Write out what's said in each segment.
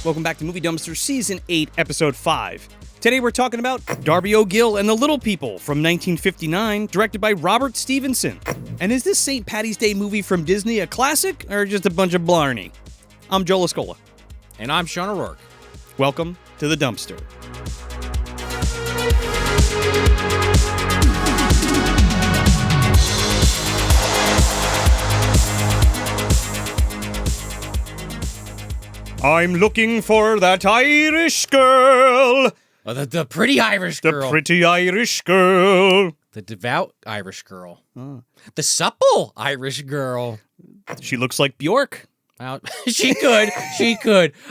Welcome back to Movie Dumpster Season 8, Episode 5. Today we're talking about Darby O'Gill and the Little People from 1959, directed by Robert Stevenson. And is this St. Paddy's Day movie from Disney a classic, or just a bunch of blarney? I'm Joel Escola. And I'm Sean O'Rourke. Welcome to the Dumpster. I'm looking for that Irish girl. Oh, the pretty Irish girl. The pretty Irish girl. The devout Irish girl. The supple Irish girl. She looks like Bjork. She could.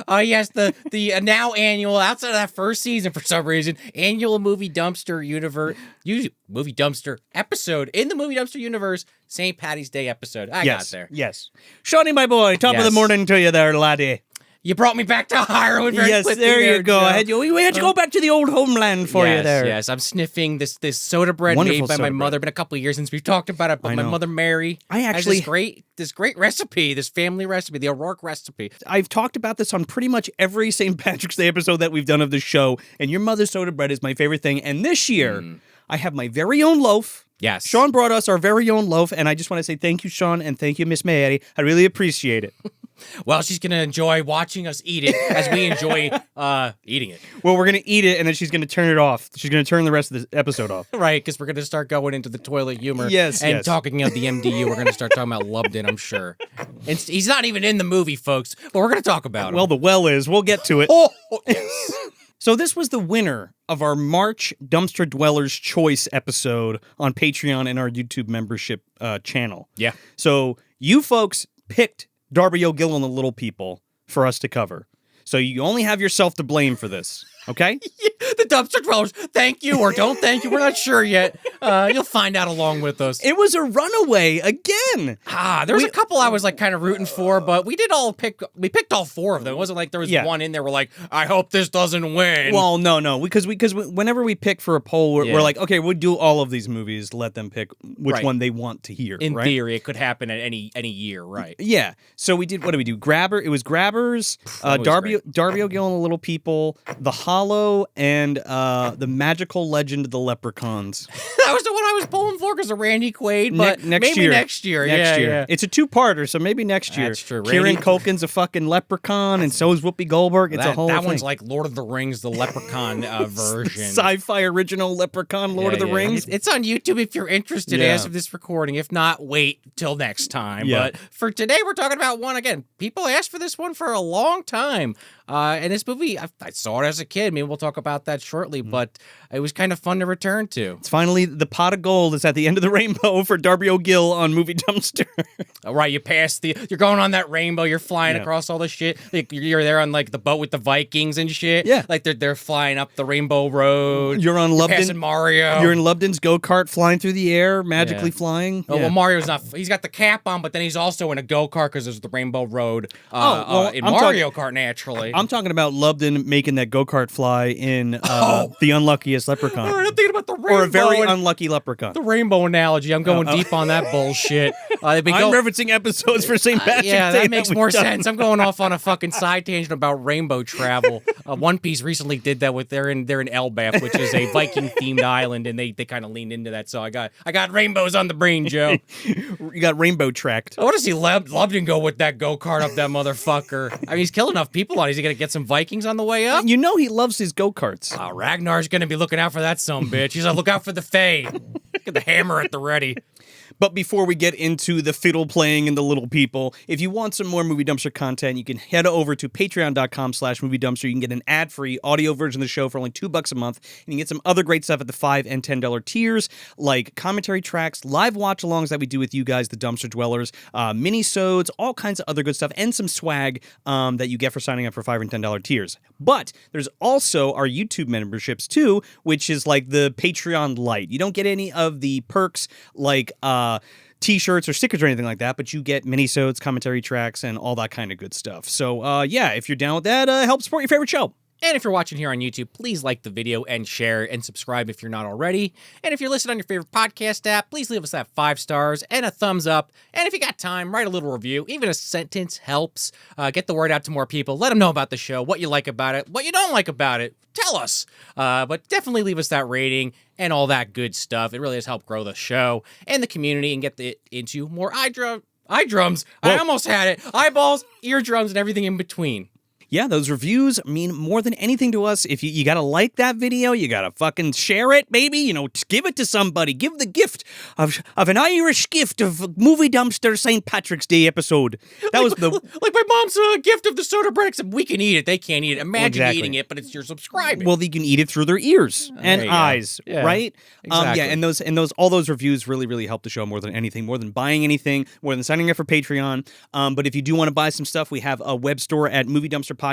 Yes, the now annual, outside of that first season for some reason, annual Movie Dumpster universe, Movie Dumpster episode in the Movie Dumpster universe, St. Paddy's Day episode. I got there. Yes. Shawnee, my boy, top of the morning to you there, laddie. You brought me back to Ireland very quickly. Yes, there you go. We had to go back to the old homeland for you there. Yes, I'm sniffing this soda bread made by my mother. Been a couple of years since we've talked about it, but my mother Mary has this great recipe, this family recipe, the O'Rourke recipe. I've talked about this on pretty much every St. Patrick's Day episode that we've done of the show, and your mother's soda bread is my favorite thing. And this year, I have my very own loaf. Yes. Sean brought us our very own loaf, and I just want to say thank you, Sean, and thank you, Miss Mary. I really appreciate it. Well, she's going to enjoy watching us eat it as we enjoy eating it. Well, we're going to eat it, and then she's going to turn it off. She's going to turn the rest of the episode off. Right, because we're going to start going into the toilet humor. Yes, and talking of the MDU, we're going to start talking about Lubden, I'm sure. And he's not even in the movie, folks, but we're going to talk about him. Well, the well is. We'll get to it. Oh, yes. So this was the winner of our March Dumpster Dwellers Choice episode on Patreon and our YouTube membership channel. Yeah. So you folks picked Darby O'Gill and the Little People for us to cover. So you only have yourself to blame for this, okay? The Dumpster Dwellers, thank you or don't thank you. We're not sure yet. You'll find out along with us. It was a runaway again. There was a couple I was like kind of rooting for, but we picked all four of them. It wasn't like there was one in there we're like, I hope this doesn't win. Well, no, because whenever we pick for a poll, we're like, okay, we'll do all of these movies, let them pick which one they want to hear. In theory, it could happen at any year, right? Yeah. So we did, what did we do? It was Grabbers, Darby O'Gill and the Little People, The Hollow, and the Magical Legend of the Leprechauns. That was the one I was pulling for because of Randy Quaid, but maybe next year. Yeah. It's a two-parter, so maybe next year. That's true. Kieran Culkin's a fucking leprechaun, and so is Whoopi Goldberg. It's a whole thing. That one's like Lord of the Rings, the Leprechaun version. Sci-Fi original Leprechaun, Lord of the Rings. It's on YouTube if you're interested as of this recording. If not, wait till next time. Yeah. But for today, we're talking about one again. People asked for this one for a long time. And this movie, I saw it as a kid. Maybe we'll talk about that shortly, but it was kind of fun to return to. It's finally the pot of gold is at the end of the rainbow for Darby O'Gill on Movie Dumpster. All right, you're going on that rainbow, you're flying across all the shit. Like, you're there on like the boat with the Vikings and shit. Yeah. Like they're flying up the rainbow road. You're on Lubden. Passing Mario. You're in Lubden's go-kart flying through the air, magically flying. Oh, well, Mario's not. He's got the cap on, but then he's also in a go-kart because there's the rainbow road in Mario Kart, naturally. I'm talking about Lubden making that go-kart fly in The Unluckiest Leprechaun. All right, I'm thinking about the rainbow. Or a very unlucky leprechaun. The rainbow analogy. I'm going deep on that bullshit. I'm referencing episodes for St. Patrick's Day. Yeah, that makes more sense. I'm going off on a fucking side tangent about rainbow travel. One Piece recently did that with they're in Elbaf, which is a Viking-themed island, and they kind of leaned into that. So I got rainbows on the brain, Joe. You got rainbow tracked. I want to see Lubden go with that go-kart up that motherfucker. I mean, he's killing enough people on it. Is he going to get some Vikings on the way up? You know he loves his go-karts. Ragnar's going to be looking out for that sumbitch. He's like, look out for the Fae. Get the hammer at the ready. But before we get into the fiddle playing and the Little People, if you want some more Movie Dumpster content, you can head over to patreon.com/Movie Dumpster. You can get an ad-free audio version of the show for only $2 a month. And you can get some other great stuff at the $5 and $10 tiers, like commentary tracks, live watch-alongs that we do with you guys, the Dumpster Dwellers, mini-sodes, all kinds of other good stuff, and some swag that you get for signing up for $5 and $10 tiers. But there's also our YouTube memberships, too, which is like the Patreon Lite. You don't get any of the perks like T-shirts or stickers or anything like that, but you get mini-sodes, commentary tracks, and all that kind of good stuff. So, if you're down with that, help support your favorite show. And if you're watching here on YouTube, please like the video and share and subscribe if you're not already. And if you're listening on your favorite podcast app, please leave us that 5 stars and a thumbs up. And if you got time, write a little review. Even a sentence helps. Get the word out to more people. Let them know about the show, what you like about it, what you don't like about it. Tell us. But definitely leave us that rating and all that good stuff. It really has helped grow the show and the community and get into more eye drums. Whoa. I almost had it. Eyeballs, eardrums, and everything in between. Yeah, those reviews mean more than anything to us. If you got to like that video, you got to fucking share it, baby. You know, give it to somebody. Give the gift of an Irish gift of Movie Dumpster St. Patrick's Day episode. That was the... Like my mom's gift of the soda bread, except we can eat it. They can't eat it. Imagine Exactly. eating it, but it's your subscribing. Well, you can eat it through their ears and There you go. eyes, Yeah, right? exactly. And all those reviews really help the show more than anything, more than buying anything, more than signing up for Patreon. But if you do want to buy some stuff, we have a web store at moviedumpsterpodcast.com.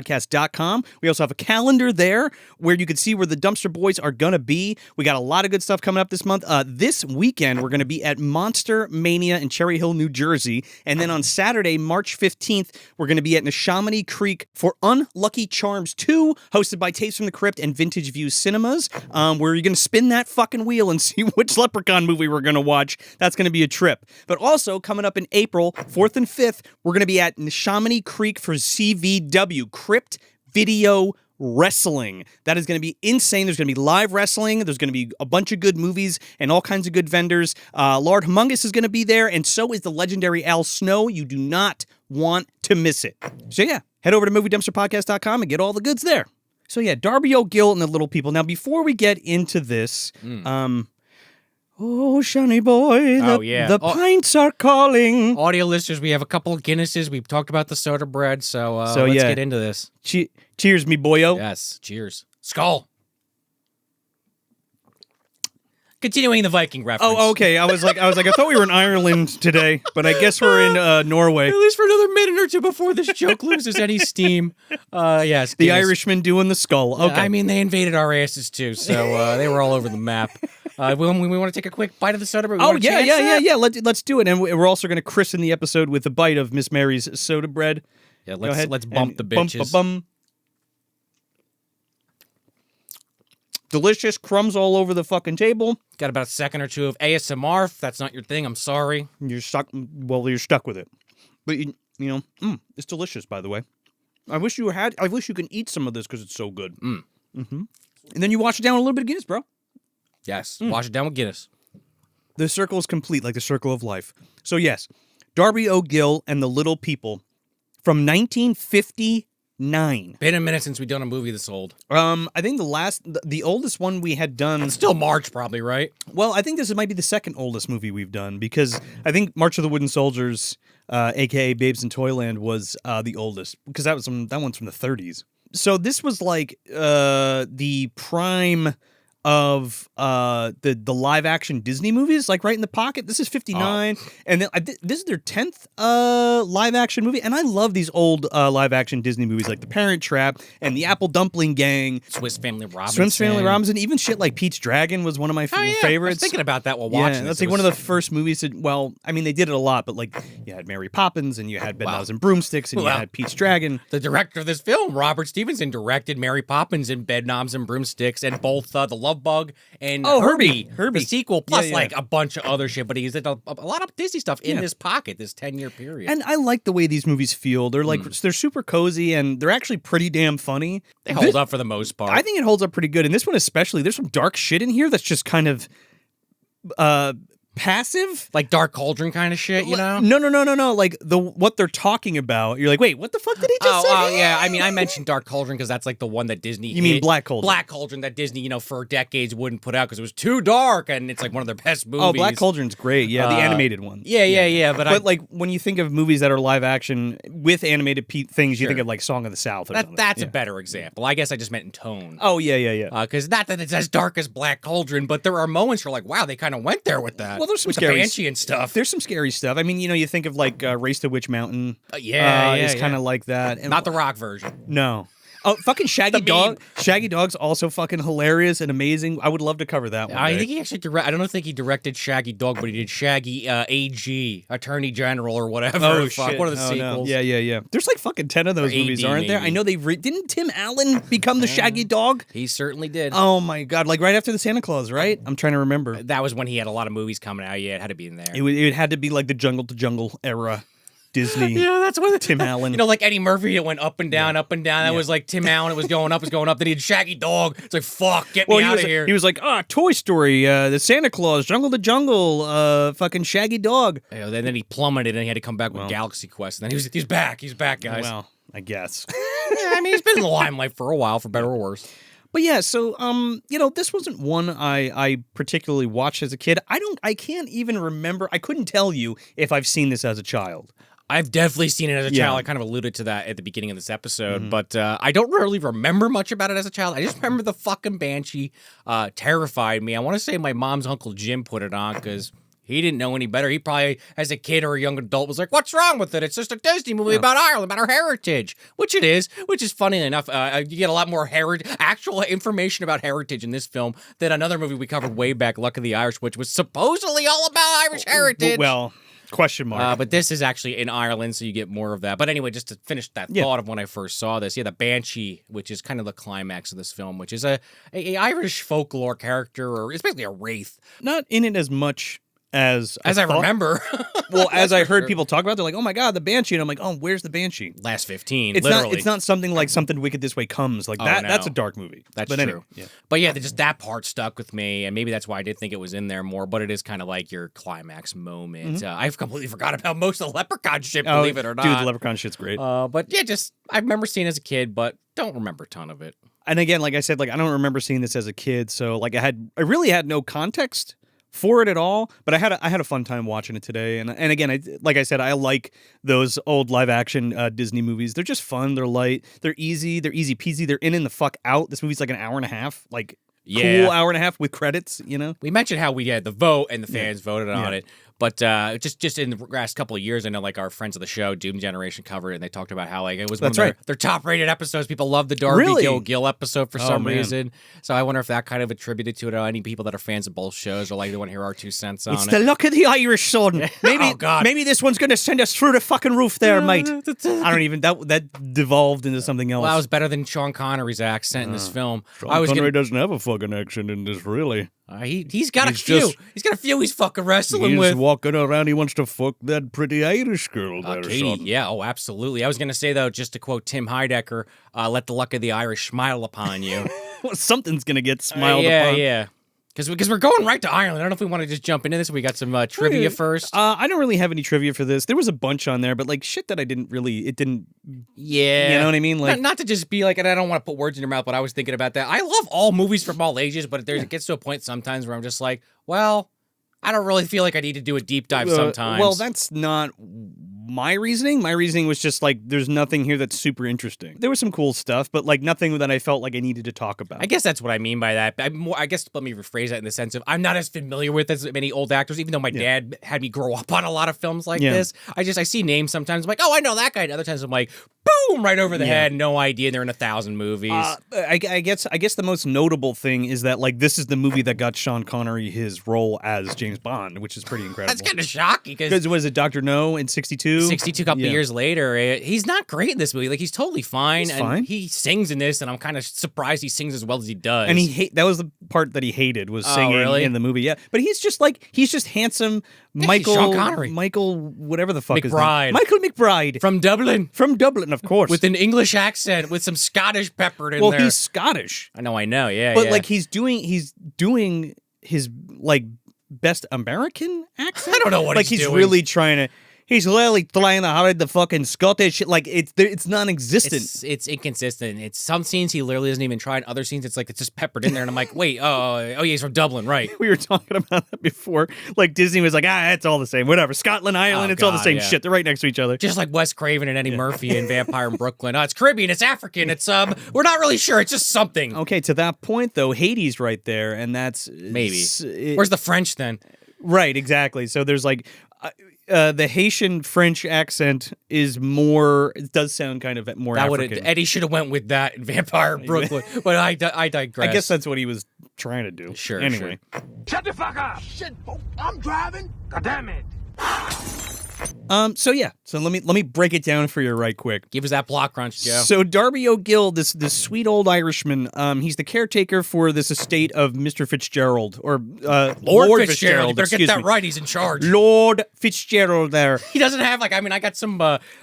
We also have a calendar there where you can see where the Dumpster Boys are going to be. We got a lot of good stuff coming up this month. This weekend, we're going to be at Monster Mania in Cherry Hill, New Jersey. And then on Saturday, March 15th, we're going to be at Neshaminy Creek for Unlucky Charms 2, hosted by Tapes from the Crypt and Vintage View Cinemas, where you're going to spin that fucking wheel and see which Leprechaun movie we're going to watch. That's going to be a trip. But also, coming up in April, 4th and 5th, we're going to be at Neshaminy Creek for CVW, Crypt Video Wrestling. That is going to be insane. There's going to be live wrestling. There's going to be a bunch of good movies and all kinds of good vendors. Lord Humongous is going to be there, and so is the legendary Al Snow. You do not want to miss it. So yeah, head over to moviedumpsterpodcast.com and get all the goods there. So yeah, Darby O'Gill and the Little People. Now, before we get into this, oh, Shiny boy, the pints are calling. Audio listeners, we have a couple of Guinnesses. We've talked about the soda bread, so let's get into this. Cheers, me boyo. Yes, cheers. Skull. Continuing the Viking reference. Oh, okay. I was like, I thought we were in Ireland today, but I guess we're in Norway. At least for another minute or two before this joke loses any steam. Yes. The Guinness. Irishman doing the skull. Okay. I mean, they invaded our asses too, so they were all over the map. We want to take a quick bite of the soda bread. Oh, yeah. Let's do it. And we're also going to christen the episode with a bite of Miss Mary's soda bread. Yeah, Go ahead. let's bump the Bump, bitches. bum. Delicious crumbs all over the fucking table. Got about a second or two of ASMR. If that's not your thing, I'm sorry. You're stuck. Well, you're stuck with it. But you know, it's delicious. By the way, I wish you can eat some of this because it's so good. And then you wash it down with a little bit of Guinness, bro. Yes, wash it down with Guinness. The circle is complete, like the circle of life. So yes, Darby O'Gill and the Little People from 1959. Been a minute since we've done a movie this old. I think the oldest one we had done. It's still March, probably, right? Well, I think this might be the second oldest movie we've done because I think March of the Wooden Soldiers, aka Babes in Toyland, was the oldest because that one's from the 30s. So this was like the prime of the live action Disney movies, like right in the pocket. This is 59, and then this is their 10th live action movie, and I love these old live action Disney movies like The Parent Trap and The Apple Dumpling Gang, Swiss Family Robinson. even shit like Pete's Dragon was one of my favorites. I was thinking about that while watching Yeah, this. that's like one of the first movies that, well, I mean, they did it a lot, but like you had Mary Poppins and you had Bedknobs and Broomsticks and you had Pete's Dragon. The director of this film, Robert Stevenson, directed Mary Poppins and Bedknobs and Broomsticks and both The Love Bug and Herbie, the sequel, plus like a bunch of other shit. But he did a lot of Disney stuff in this pocket, this 10-year period. And I like the way these movies feel. They're like they're super cozy and they're actually pretty damn funny. They hold up for the most part. I think it holds up pretty good. And this one especially, there's some dark shit in here that's just kind of passive, like Dark Cauldron kind of shit, you know? No. Like what they're talking about. You're like, wait, what the fuck did he just say? Oh, yeah. I mean, I mentioned Dark Cauldron because that's like the one that Disney. You mean Black Cauldron? Black Cauldron that Disney, for decades wouldn't put out because it was too dark, and it's like one of their best movies. Oh, Black Cauldron's great. Yeah, the animated one. Yeah. But like when you think of movies that are live action with animated things, you think of like Song of the South. Or something. That's a better example. I guess I just meant in tone. Oh yeah. Because not that it's as dark as Black Cauldron, but there are moments where like, wow, they kind of went there with that. Well, there's some with scary the Banshee and stuff. There's some scary stuff. I mean, you think of like Race to Witch Mountain. It's kind of like that. And not the rock version. No. Oh, fucking Shaggy The Dog. meme. Shaggy Dog's also fucking hilarious and amazing. I would love to cover that one. I think he actually I don't think he directed Shaggy Dog, but he did Shaggy AG, Attorney General or whatever. Oh, Fuck, shit. one of the Oh, no. sequels. Yeah. There's like fucking 10 of those Or AD, movies, aren't there? I maybe. know didn't Tim Allen become the Shaggy Dog? He certainly did. Oh my God. Like right after the Santa Claus, right? I'm trying to remember. That was when he had a lot of movies coming out. Yeah, it had to be in there. It had to be like the Jungle to Jungle era Disney. Yeah, that's what Tim Allen. You know, like Eddie Murphy, it went up and down, up and down. That was like Tim Allen. It was going up, Then he had Shaggy Dog. It's like, fuck, get me out of here. He was like, Toy Story, the Santa Claus, Jungle to Jungle, fucking Shaggy Dog. Yeah, then he plummeted and he had to come back with Galaxy Quest. And then he's back. He's back, guys. Well, I guess. Yeah, I mean, he's been in the limelight for a while, for better or worse. But yeah, so this wasn't one I particularly watched as a kid. I can't even remember. I couldn't tell you if I've seen this as a child. I've definitely seen it as a Yeah. child. I kind of alluded to that at the beginning of this episode, but I don't really remember much about it as a child. I just remember the fucking Banshee terrified me. I want to say my mom's Uncle Jim put it on because he didn't know any better. He probably, as a kid or a young adult, was like, what's wrong with it? It's just a Disney movie about Ireland, about our heritage, which it is, which is funny enough. You get a lot more actual information about heritage in this film than another movie we covered way back, Luck of the Irish, which was supposedly all about Irish heritage. Well, question mark. But this is actually in Ireland, so you get more of that. But anyway, just to finish that thought of when I first saw this, the Banshee, which is kind of the climax of this film, which is a Irish folklore character, or it's basically a wraith. Not in it as much as I remember. Well, as I heard people talk about it, they're like, oh my God, the Banshee. And I'm like, oh, where's the Banshee? Last 15, It's literally. It's not something like Something Wicked This Way Comes. Like that. no. That's a dark movie. That's but true. Anyway, yeah. But yeah, just that part stuck with me, and maybe that's why I did think it was in there more, but it is kind of like your climax moment. I've completely forgot about most of the Leprechaun shit, believe it or not. Dude, the Leprechaun shit's great. But yeah, I remember seeing it as a kid, but don't remember a ton of it. And again, like I said, like I don't remember seeing this as a kid, so like I really had no context for it at all, but I had a fun time watching it today. And again, like I said, I like those old live action Disney movies. They're just fun. They're light. They're easy peasy. They're in the fuck out. This movie's like an hour and a half, like cool hour and a half with credits. You know, we mentioned how we had the vote and the fans voted on it. But just in the last couple of years, I know like our friends of the show, Doom Generation, covered it, and they talked about how like it was one of their top-rated episodes. People love the Darby O'Gill episode for some reason. So I wonder if that kind of attributed to it, or any people that are fans of both shows or like they want to hear our 2 cents on it's it. the luck of the Irish, son. Maybe, God. maybe this one's gonna send us through the fucking roof, there, mate. I don't even that devolved into something else. Well, that was better than Sean Connery's accent in this film. Connery doesn't have a fucking accent in this, really. He's got a few. He's got a few he's fucking wrestling with. He's walking around. He wants to fuck that pretty Irish girl there, Katie, son. yeah, oh, absolutely. I was going to say, though, just to quote Tim Heidecker, let the luck of the Irish smile upon you. Well, something's going to get smiled upon. Yeah. Because we're going right to Ireland. I don't know if we want to just jump into this. We got some trivia first. I don't really have any trivia for this. There was a bunch on there, but like shit that it didn't. Yeah. You know what I mean? Like, not to just be like, and I don't want to put words in your mouth, but I was thinking about that. I love all movies from all ages, but it gets to a point sometimes where I'm just like, well, I don't really feel like I need to do a deep dive sometimes. Well, that's not my reasoning. My reasoning was just like, there's nothing here that's super interesting. There was some cool stuff, but like nothing that I felt like I needed to talk about. I guess that's what I mean by that. I guess let me rephrase that in the sense of I'm not as familiar with as many old actors, even though my dad had me grow up on a lot the like this. I see names sometimes. I'm like, oh, I know that guy. And other times I'm like, boom, right over the head. No idea. They're in 1,000 movies. I guess the most notable thing is that like this is the movie that got Sean Connery his role as James Bond, which is pretty incredible. That's kind of shocking because was it Dr. No in 62? 62 couple of years later. He's not great in this movie. Like he's totally fine. He's fine. He sings in this, and I'm kind of surprised he sings as well as he does. And that was the part that he hated was singing in the movie. Yeah, but he's just handsome Michael Sean Connery. Michael whatever the fuck McBride. his name. Michael McBride from Dublin, of course, with an English accent with some Scottish peppered in there. Well, he's Scottish. I know. Yeah, but like he's doing his like best American accent. I don't know what like he's doing. Really trying to. He's literally trying to hide the fucking Scottish. Like it's non-existent. It's inconsistent. It's some scenes he literally doesn't even try, and other scenes it's like it's just peppered in there. And I'm like, wait, yeah, he's from Dublin, right? We were talking about that before. Like Disney was like, it's all the same. Whatever. Scotland, Ireland, it's all the same shit. They're right next to each other. Just like Wes Craven and Eddie Murphy in Vampire in Brooklyn. Oh, it's Caribbean. It's African. It's we're not really sure. It's just something. Okay, to that point though, Haiti's right there, and that's maybe. Where's the French then? Right, exactly. So there's like. the Haitian French accent is more. It does sound kind of more African. Eddie should have went with that in Vampire Brooklyn, but I digress. I guess that's what he was trying to do. Sure. Anyway. Shut the fuck up! Shit, I'm driving. God damn it! So let me break it down for you right quick. Give us that block crunch, Joe. So Darby O'Gill, this sweet old Irishman, he's the caretaker for this estate of Mr. Fitzgerald, or Lord Fitzgerald. You better get that right. He's in charge. Lord Fitzgerald there. He doesn't have I got some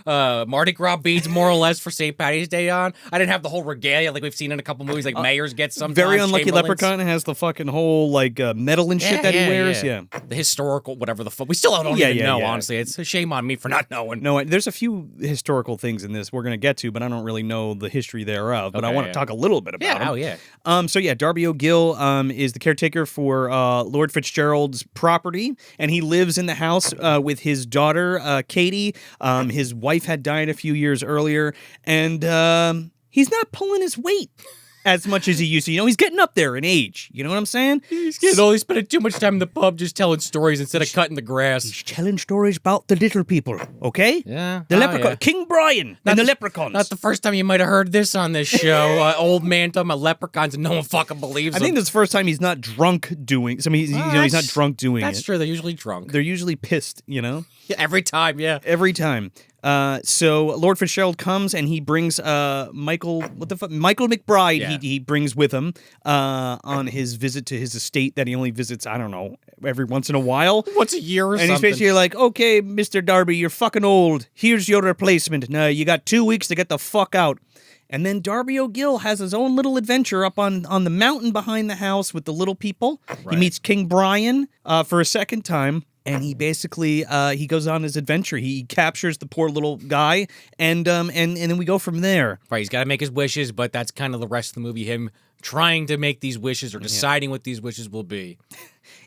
Mardi Gras beads more or less for St. Patty's Day on. I didn't have the whole regalia like we've seen in a couple movies, like mayors get sometimes. Very unlucky Leprechaun has the fucking whole medal and shit that he wears. Yeah. The historical whatever the fuck. We still don't even know. Honestly, it's a shame on me for not knowing. No, there's a few historical things in this we're going to get to, but I don't really know the history thereof. But I want to talk a little bit about them. Oh, yeah. Darby O'Gill is the caretaker for Lord Fitzgerald's property, and he lives in the house with his daughter, Katie. His wife had died a few years earlier, and he's not pulling his weight as much as he used to. He's getting up there in age. You know what I'm saying? He's getting old. He's spending too much time in the pub just telling stories instead of cutting the grass. He's telling stories about the little people, okay? Yeah. The Leprechaun. King Brian and the Leprechauns. Not the first time you might have heard this on this show. Old man talking about leprechauns and no one fucking believes him. I think this is the first time he's not drunk doing. He's not drunk doing it. That's true. They're usually drunk. They're usually pissed, Yeah, every time, yeah. Every time. So Lord Fitzgerald comes and he brings Michael McBride. Yeah. He brings with him on his visit to his estate that he only visits, I don't know, every once in a while. Once a year or something. And he's basically like, okay, Mr. Darby, you're fucking old. Here's your replacement. Now you got 2 weeks to get the fuck out. And then Darby O'Gill has his own little adventure up on the mountain behind the house with the little people. Right. He meets King Brian for a second time. And he basically he goes on his adventure. He captures the poor little guy, and then we go from there. Right, he's got to make his wishes, but that's kind of the rest of the movie. Him trying to make these wishes or deciding what these wishes will be.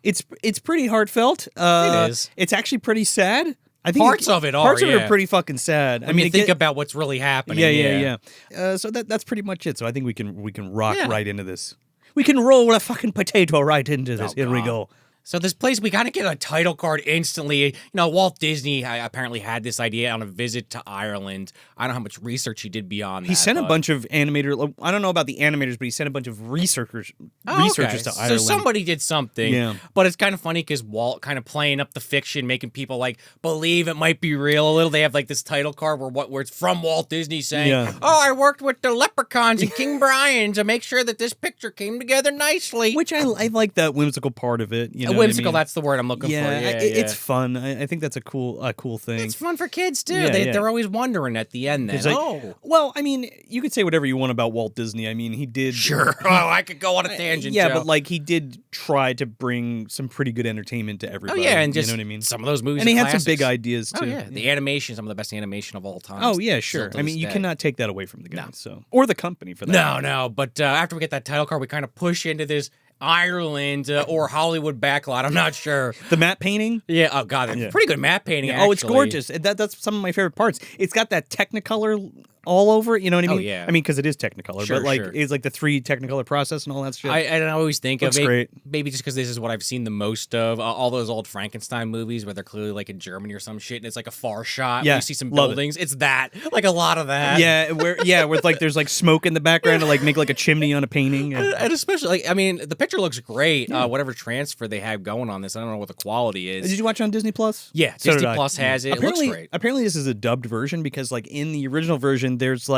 It's pretty heartfelt. It is. It's actually pretty sad. I think parts of it are. Parts of it are pretty fucking sad. I mean, think about what's really happening. Yeah. So that's pretty much it. So I think we can rock right into this. We can roll a fucking potato right into this. Here we go. So this place, we got to get a title card instantly. Walt Disney apparently had this idea on a visit to Ireland. I don't know how much research he did beyond that. He sent a bunch of animators. I don't know about the animators, but he sent a bunch of researchers to Ireland. So somebody did something. Yeah. But it's kind of funny because Walt kind of playing up the fiction, making people believe it might be real a little. They have this title card where it's from Walt Disney saying, "Oh, I worked with the Leprechauns and King Brian to make sure that this picture came together nicely." Which I like that whimsical part of it. Whimsical, that's the word I'm looking for. It's fun. I think that's a cool thing. It's fun for kids too. They're always wondering at the end. Then, well, I mean, you could say whatever you want about Walt Disney. I mean, he did. Sure. I could go on a tangent. Yeah, Joe. But he did try to bring some pretty good entertainment to everybody. Oh yeah, and just you know what I mean. Some of those movies, and he had classics. some big ideas too. Oh yeah, the animation, some of the best animation of all time. Oh yeah, sure. I mean, you cannot take that away from the guy, or the company for that. No. But after we get that title card, we kind of push into this Ireland or Hollywood backlot. I'm not sure. The matte painting? Yeah. Oh, God. Pretty good matte painting, actually. Oh, it's gorgeous. That's some of my favorite parts. It's got that Technicolor all over it. You know what I mean? Oh, yeah. I mean, because it is Technicolor. Sure, but, it's the 3 Technicolor process and all that shit. I always think Looks of it. Great. Maybe just because this is what I've seen the most of. All those old Frankenstein movies where they're clearly, in Germany or some shit, and it's a far shot. Yeah. You see some buildings. It's that. A lot of that. Yeah, with there's smoke in the background to make a chimney on a painting. And especially, the picture looks great. Whatever transfer they have going on this, I don't know what the quality is. Did you watch it on Disney Plus? Yeah, so Disney Plus has it. It looks great. Apparently, this is a dubbed version because, in the original version, there's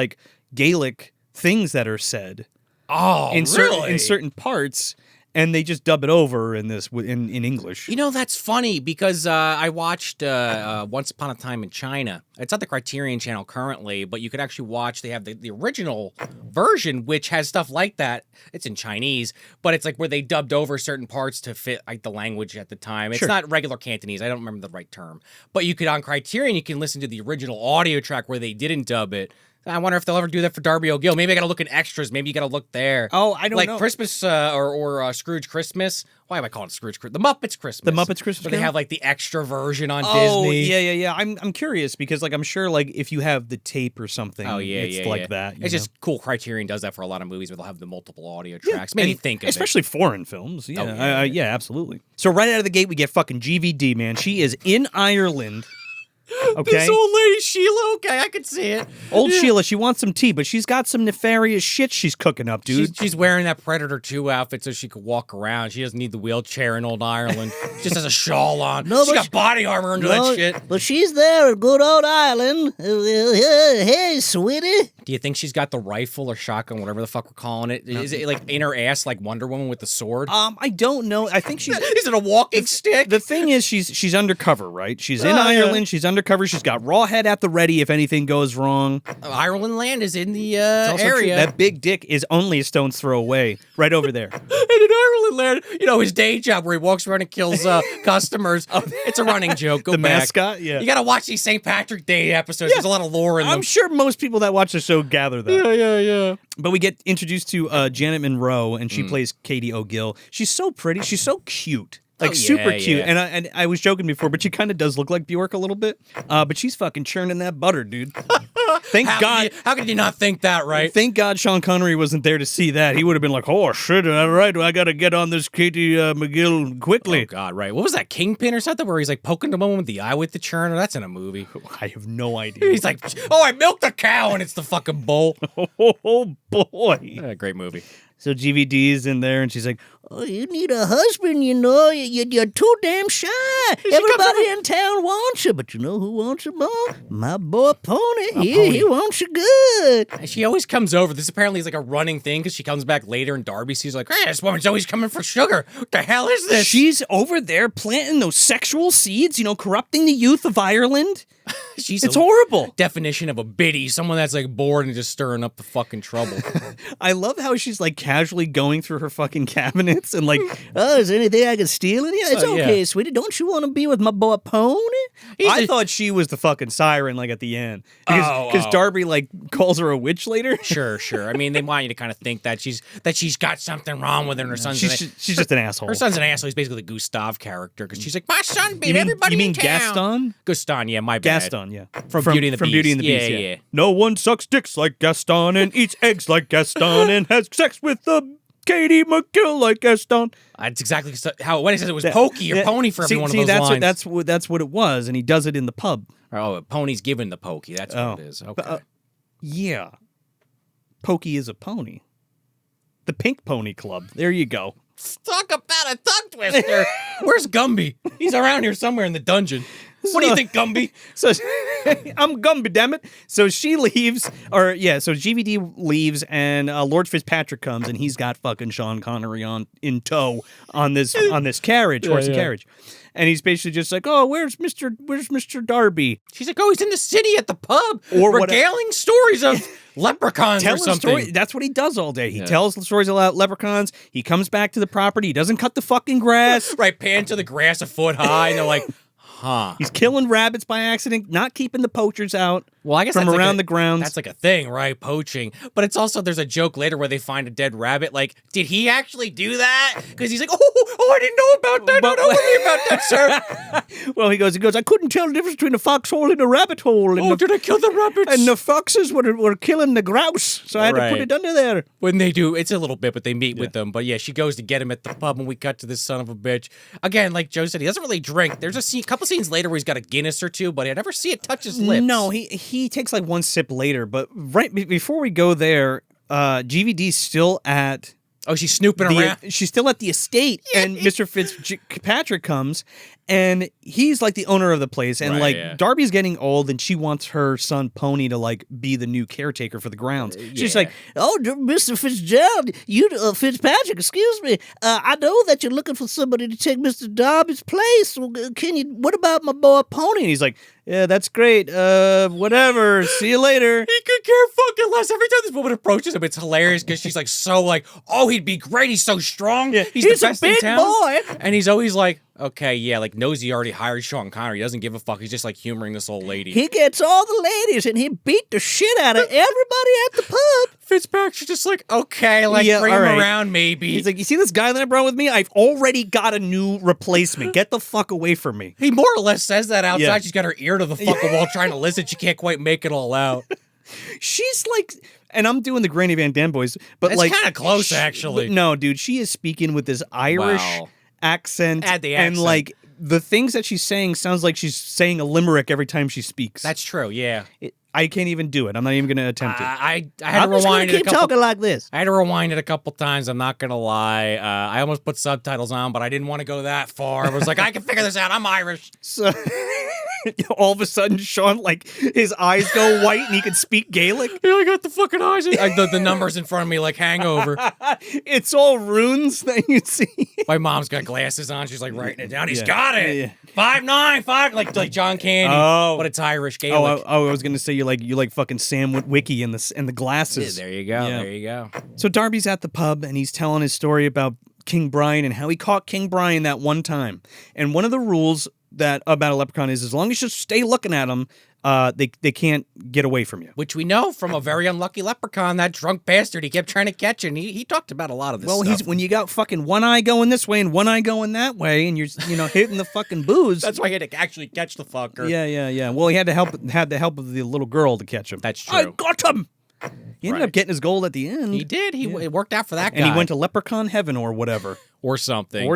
Gaelic things that are said. Oh, really? In certain parts. And they just dub it over in English. That's funny because I watched Once Upon a Time in China. It's on the Criterion Channel currently, but you could actually watch. They have the original version, which has stuff like that. It's in Chinese, but it's where they dubbed over certain parts to fit the language at the time. It's not regular Cantonese. I don't remember the right term. But you could, on Criterion, you can listen to the original audio track where they didn't dub it. I wonder if they'll ever do that for Darby O'Gill. Maybe I gotta look in extras. Maybe you gotta look there. Oh, I don't know. Like Christmas or Scrooge Christmas. Why am I calling it Scrooge Christmas? The Muppets Christmas. The Muppets Christmas. Where they have like the extra version on Oh, Disney. yeah. I'm curious because like I'm sure like if you have the tape or something, it's like that. It's just cool. Criterion does that for a lot of movies where they'll have the multiple audio tracks. Maybe think of especially foreign films. Yeah, Oh, yeah, absolutely. So right out of the gate, we get fucking GVD, man. She is in Ireland. Okay. This old lady Sheila. Okay, I can see it. Old Sheila, she wants some tea, but she's got some nefarious shit she's cooking up, dude. She's wearing that Predator 2 outfit so she could walk around. She doesn't need the wheelchair in old Ireland. She just has a shawl on. No, She's but got body armor under that shit. But she's there at good old Ireland. Hey, sweetie. Do you think she's got the rifle or shotgun, whatever the fuck we're calling it? Is it like in her ass like Wonder Woman with the sword? I don't know. I think she's... Is it a walking stick? The thing is, she's undercover, right? She's in Ireland. She's undercover. She's got Rawhead at the ready if anything goes wrong. Ireland land is in the It's also area. true. That big dick is only a stone's throw away, right over there. And in Ireland land, you know, his day job where he walks around and kills customers. It's a running joke. Go The back. mascot? Yeah. You got to watch these St. Patrick Day episodes. There's a lot of lore in them. I'm sure most people that watch the show gather that. Yeah. But we get introduced to Janet Munro, and she plays Katie O'Gill. She's so pretty. She's so cute. Like, super cute. Yeah. And I was joking before, but she kind of does look like Bjork a little bit. But she's fucking churning that butter, dude. Thank God. How could you not think that, right? Thank God Sean Connery wasn't there to see that. He would have been like, oh, shit, all right, I got to get on this Katie McGill quickly. Oh, God, right. What was that, Kingpin or something, where he's like poking the woman with the eye with the churner? That's in a movie. I have no idea. He's like, oh, I milked a cow, and it's the fucking bull. Oh, boy. Great movie. So GVD's in there, and she's like, Oh, you need a husband, you know. You're too damn shy. Everybody in town wants you, but you know who wants you more? My boy Pony. He wants you good. And she always comes over. This apparently is like a running thing because she comes back later and Darby sees like, hey, this woman's always coming for sugar. What the hell is this? she's over there planting those sexual seeds, corrupting the youth of Ireland. It's horrible. Definition of a biddy, someone that's like bored and just stirring up the fucking trouble. I love how she's like casually going through her fucking cabinets and like, Oh, is there anything I can steal in here? It's yeah. okay, sweetie. Don't you want to be with my boy Pony? I thought she was the fucking siren like at the end. Because Darby like calls her a witch later. Sure. I mean, they want you to kind of think that she's got something wrong with her and her son's She's just an asshole. Her son's an asshole. He's basically the Gustav character because she's like, my son beat everybody You mean in town. Gaston? Gaston, yeah, my bad. Gaston, yeah. From Beauty and the Beast. Beauty and the Beast, Yeah. No one sucks dicks like Gaston and eats eggs like Gaston and has sex with the Katie McGill like Gaston. That's exactly how when he says it was Pokey or Pony for every one of those lines. That's what it was, and he does it in the pub. Oh, Pony's given the Pokey. That's what it is. Okay. Yeah. Pokey is a pony. The Pink Pony Club. There you go. Talk about a tongue twister. Where's Gumby? He's around here somewhere in the dungeon. What do you think, Gumby? So I'm Gumby, damn it. So she leaves, so GVD leaves, and Lord Fitzpatrick comes, and he's got fucking Sean Connery in tow on this carriage, horse and carriage. And he's basically just like, oh, where's Mr. Darby? She's like, oh, he's in the city at the pub, Or regaling stories of leprechauns or Telling something. story. That's what he does all day. He tells the stories about leprechauns. He comes back to the property. He doesn't cut the fucking grass. Right, pan to the grass a foot high, and they're like, huh. He's killing rabbits by accident, not keeping the poachers out. Well, I guess from that's around like the grounds. That's like a thing, right? Poaching. But it's also, there's a joke later where they find a dead rabbit. Like, did he actually do that? Because he's like, oh, I didn't know about that. Don't tell me about that, sir. Well, he goes, I couldn't tell the difference between a foxhole and a rabbit hole. And did I kill the rabbits? And the foxes were killing the grouse, so I had to put it under there. When they do, it's a little bit, but they meet with them. But yeah, she goes to get him at the pub, and we cut to this son of a bitch. Again, like Joe said, he doesn't really drink. There's a couple scenes later where he's got a Guinness or two, but I never see it touch his lips. No, he takes like one sip later, but right before we go there, GVD's still at... Oh, she's snooping around? She's still at the estate, and Mr. Fitzpatrick comes, and he's like the owner of the place, and Darby's getting old, and she wants her son Pony to like be the new caretaker for the grounds. She's like, oh, Mr. Fitzgerald, Fitzpatrick, excuse me. I know that you're looking for somebody to take Mr. Darby's place. What about my boy Pony? and he's like, yeah, that's great. Whatever. See you later. He could care fucking less. Every time this woman approaches him, it's hilarious because she's like so like, oh, he'd be great. He's so strong. Yeah. He's the best a big in town. boy. And he's always like, Okay, yeah, like knows he already hired Sean Connery. He doesn't give a fuck. He's just like humoring this old lady. He gets all the ladies and he beat the shit out of everybody at the pub. Fitzpatrick's just like, okay, like Yeah, bring all him right. around maybe. He's like, you see this guy that I brought with me? I've already got a new replacement. Get the fuck away from me. He more or less says that outside. Yeah. She's got her ear to the fucking wall trying to listen. She can't quite make it all out. She's like, and I'm doing the Granny Van Dam voice, but It's like kind of close, actually. No, dude, she is speaking with this Irish Wow. accent, Add the and accent. like the things that she's saying sounds like she's saying a limerick every time she speaks. That's true, yeah. I can't even do it. I'm not even going to attempt it. I had I'm to just gonna rewind it a keep couple talking like this. I had to rewind it a couple times. I'm not gonna lie. I almost put subtitles on, but I didn't want to go that far. I was like, I can figure this out. I'm Irish. So all of a sudden, Sean, like his eyes go white and he can speak Gaelic. Yeah, I got the fucking eyes. The numbers in front of me like Hangover. It's all runes that you see. My mom's got glasses on. She's like writing it down. He's Yeah. got it. Yeah. 595, like John Candy. Oh. But it's Irish Gaelic. I was gonna say you like fucking Sam Witwicky and the glasses. There you go. Yeah. There you go. So Darby's at the pub and he's telling his story about King Brian and how he caught King Brian that one time. And one of the rules that about a leprechaun is as long as you stay looking at him, they can't get away from you. Which we know from a very unlucky leprechaun, that drunk bastard he kept trying to catch, and he talked about a lot of this Well, stuff. he's when you got fucking one eye going this way and one eye going that way, and you're hitting the fucking booze. That's why he had to actually catch the fucker. Yeah. Well, he had the help of the little girl to catch him. That's true. I got him. He ended Right. up getting his gold at the end. He did. It worked out for that guy. And he went to Leprechaun Heaven or whatever. or something.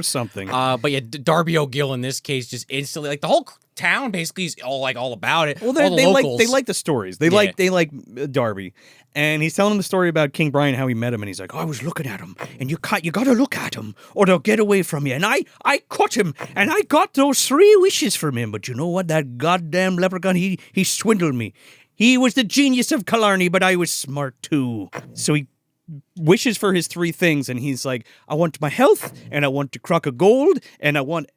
But yeah, Darby O'Gill in this case just instantly, like the whole town basically is all about it. Well, all the they locals. like the stories. They Yeah. like Darby, and he's telling him the story about King Brian, how he met him, and he's like, "I was looking at him, and you got to look at him, or they'll get away from you." And I caught him, and I got those 3 wishes from him. But you know what? That goddamn leprechaun, he swindled me. He was the genius of Killarney, but I was smart too. So he wishes for his 3 things, and he's like, I want my health, and I want a crock of gold, and I want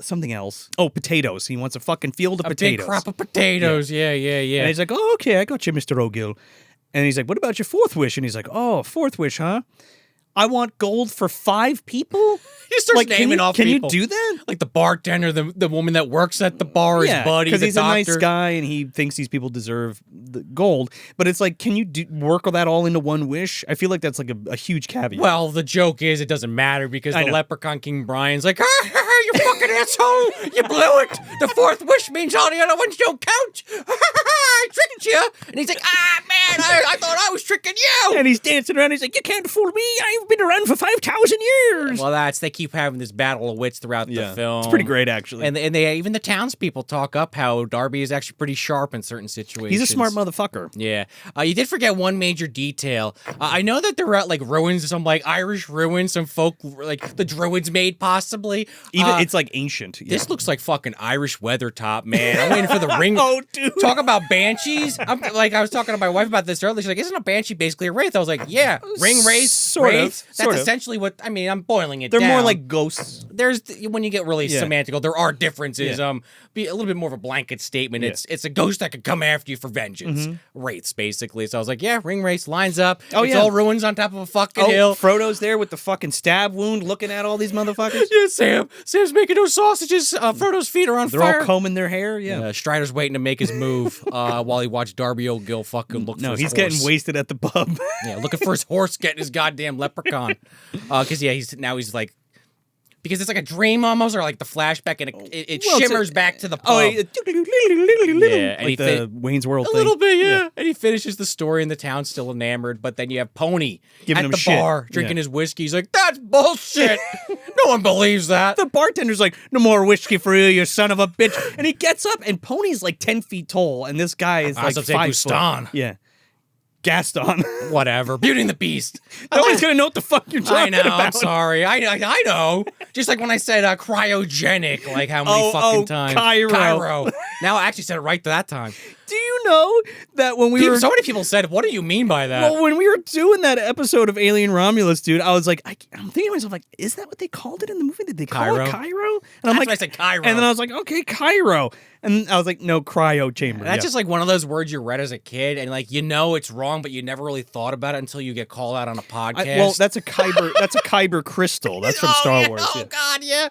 something else. Oh, potatoes. He wants a fucking field of a potatoes. big crop of potatoes. Yeah. And he's like, oh, okay, I got you, Mr. O'Gill. And he's like, what about your 4th wish? And he's like, oh, 4th wish, huh? I want gold for 5 people? He starts naming off people. Can you do that? Like the bartender, the woman that works at the bar, his buddy, because the he's doctor. a nice guy and he thinks these people deserve the gold. But it's like, can you work all that all into one wish? I feel like that's like a huge caveat. Well, the joke is it doesn't matter because I the know. leprechaun King Brian's like, you fucking asshole, you blew it. The 4th wish means all the other ones don't count. I tricked you. And he's like, man, I thought I was tricking you. and he's dancing around. He's like, you can't fool me. I've been around for 5,000 years. Well, they keep having this battle of wits throughout the film. It's pretty great, actually. And they even the townspeople talk up how Darby is actually pretty sharp in certain situations. He's a smart motherfucker. Yeah. You did forget one major detail. I know that they're at like ruins, some like Irish ruins, some folk like the Druids made possibly. Even it's like ancient. Yeah. This looks like fucking Irish Weathertop, man. I'm waiting for the ring. Oh, dude. Talk about banshees. I was talking to my wife about this earlier. She's like, isn't a banshee basically a wraith? I was like, yeah. Ring wraith, Sort of, wraith. sort That's of. essentially what, I mean, I'm boiling it They're down. more like ghosts. There's when you get really semantical, there are differences. Yeah. Be a little bit more of a blanket statement. Yeah. It's a ghost that could come after you for vengeance. Wraiths, basically. So I was like, yeah, ring wraiths lines up. Oh, It's yeah. all ruins on top of a fucking hill. Frodo's there with the fucking stab wound looking at all these motherfuckers. Yeah, Sam's making those sausages. Frodo's feet are on They're fire. all combing their hair. Yeah. Strider's waiting to make his move while he watched Darby O'Gill fucking look for No, his he's horse. getting wasted at the pub. Yeah, looking for his horse, getting his goddamn leprechaun. Because he's like, because it's like a dream almost, or like the flashback, and it Well, it's shimmers back to the pub. Oh, Yeah, and like he the Wayne's World a thing. little bit, yeah. And he finishes the story, and the town's still enamored. But then you have Pony Giving at him the shit. bar, drinking Yeah. his whiskey. He's like, "That's bullshit. No one believes that." The bartender's like, no more whiskey for you, you son of a bitch. And he gets up, and Pony's like 10 feet tall, and this guy is like I'll say 5 Guston. foot. Yeah. Gaston. Whatever. Beauty and the Beast. Nobody's going to know what the fuck you're I talking know. about. I'm sorry. I know. Just like when I said cryogenic, like how many fucking times? Cairo. Now I actually said it right that time. Do you know that when we were... So many people said, what do you mean by that? Well, when we were doing that episode of Alien Romulus, dude, I was like, I'm thinking to myself, like, is that what they called it in the movie? Did they call it Cairo? And That's why I said Cairo. And then I was like, okay, Cairo. And I was like, no, cryo chamber. That's just like one of those words you read as a kid, and like it's wrong, but you never really thought about it until you get called out on a podcast. Well, that's a Kyber. That's a Kyber crystal. That's from Star Wars. Oh God, yeah.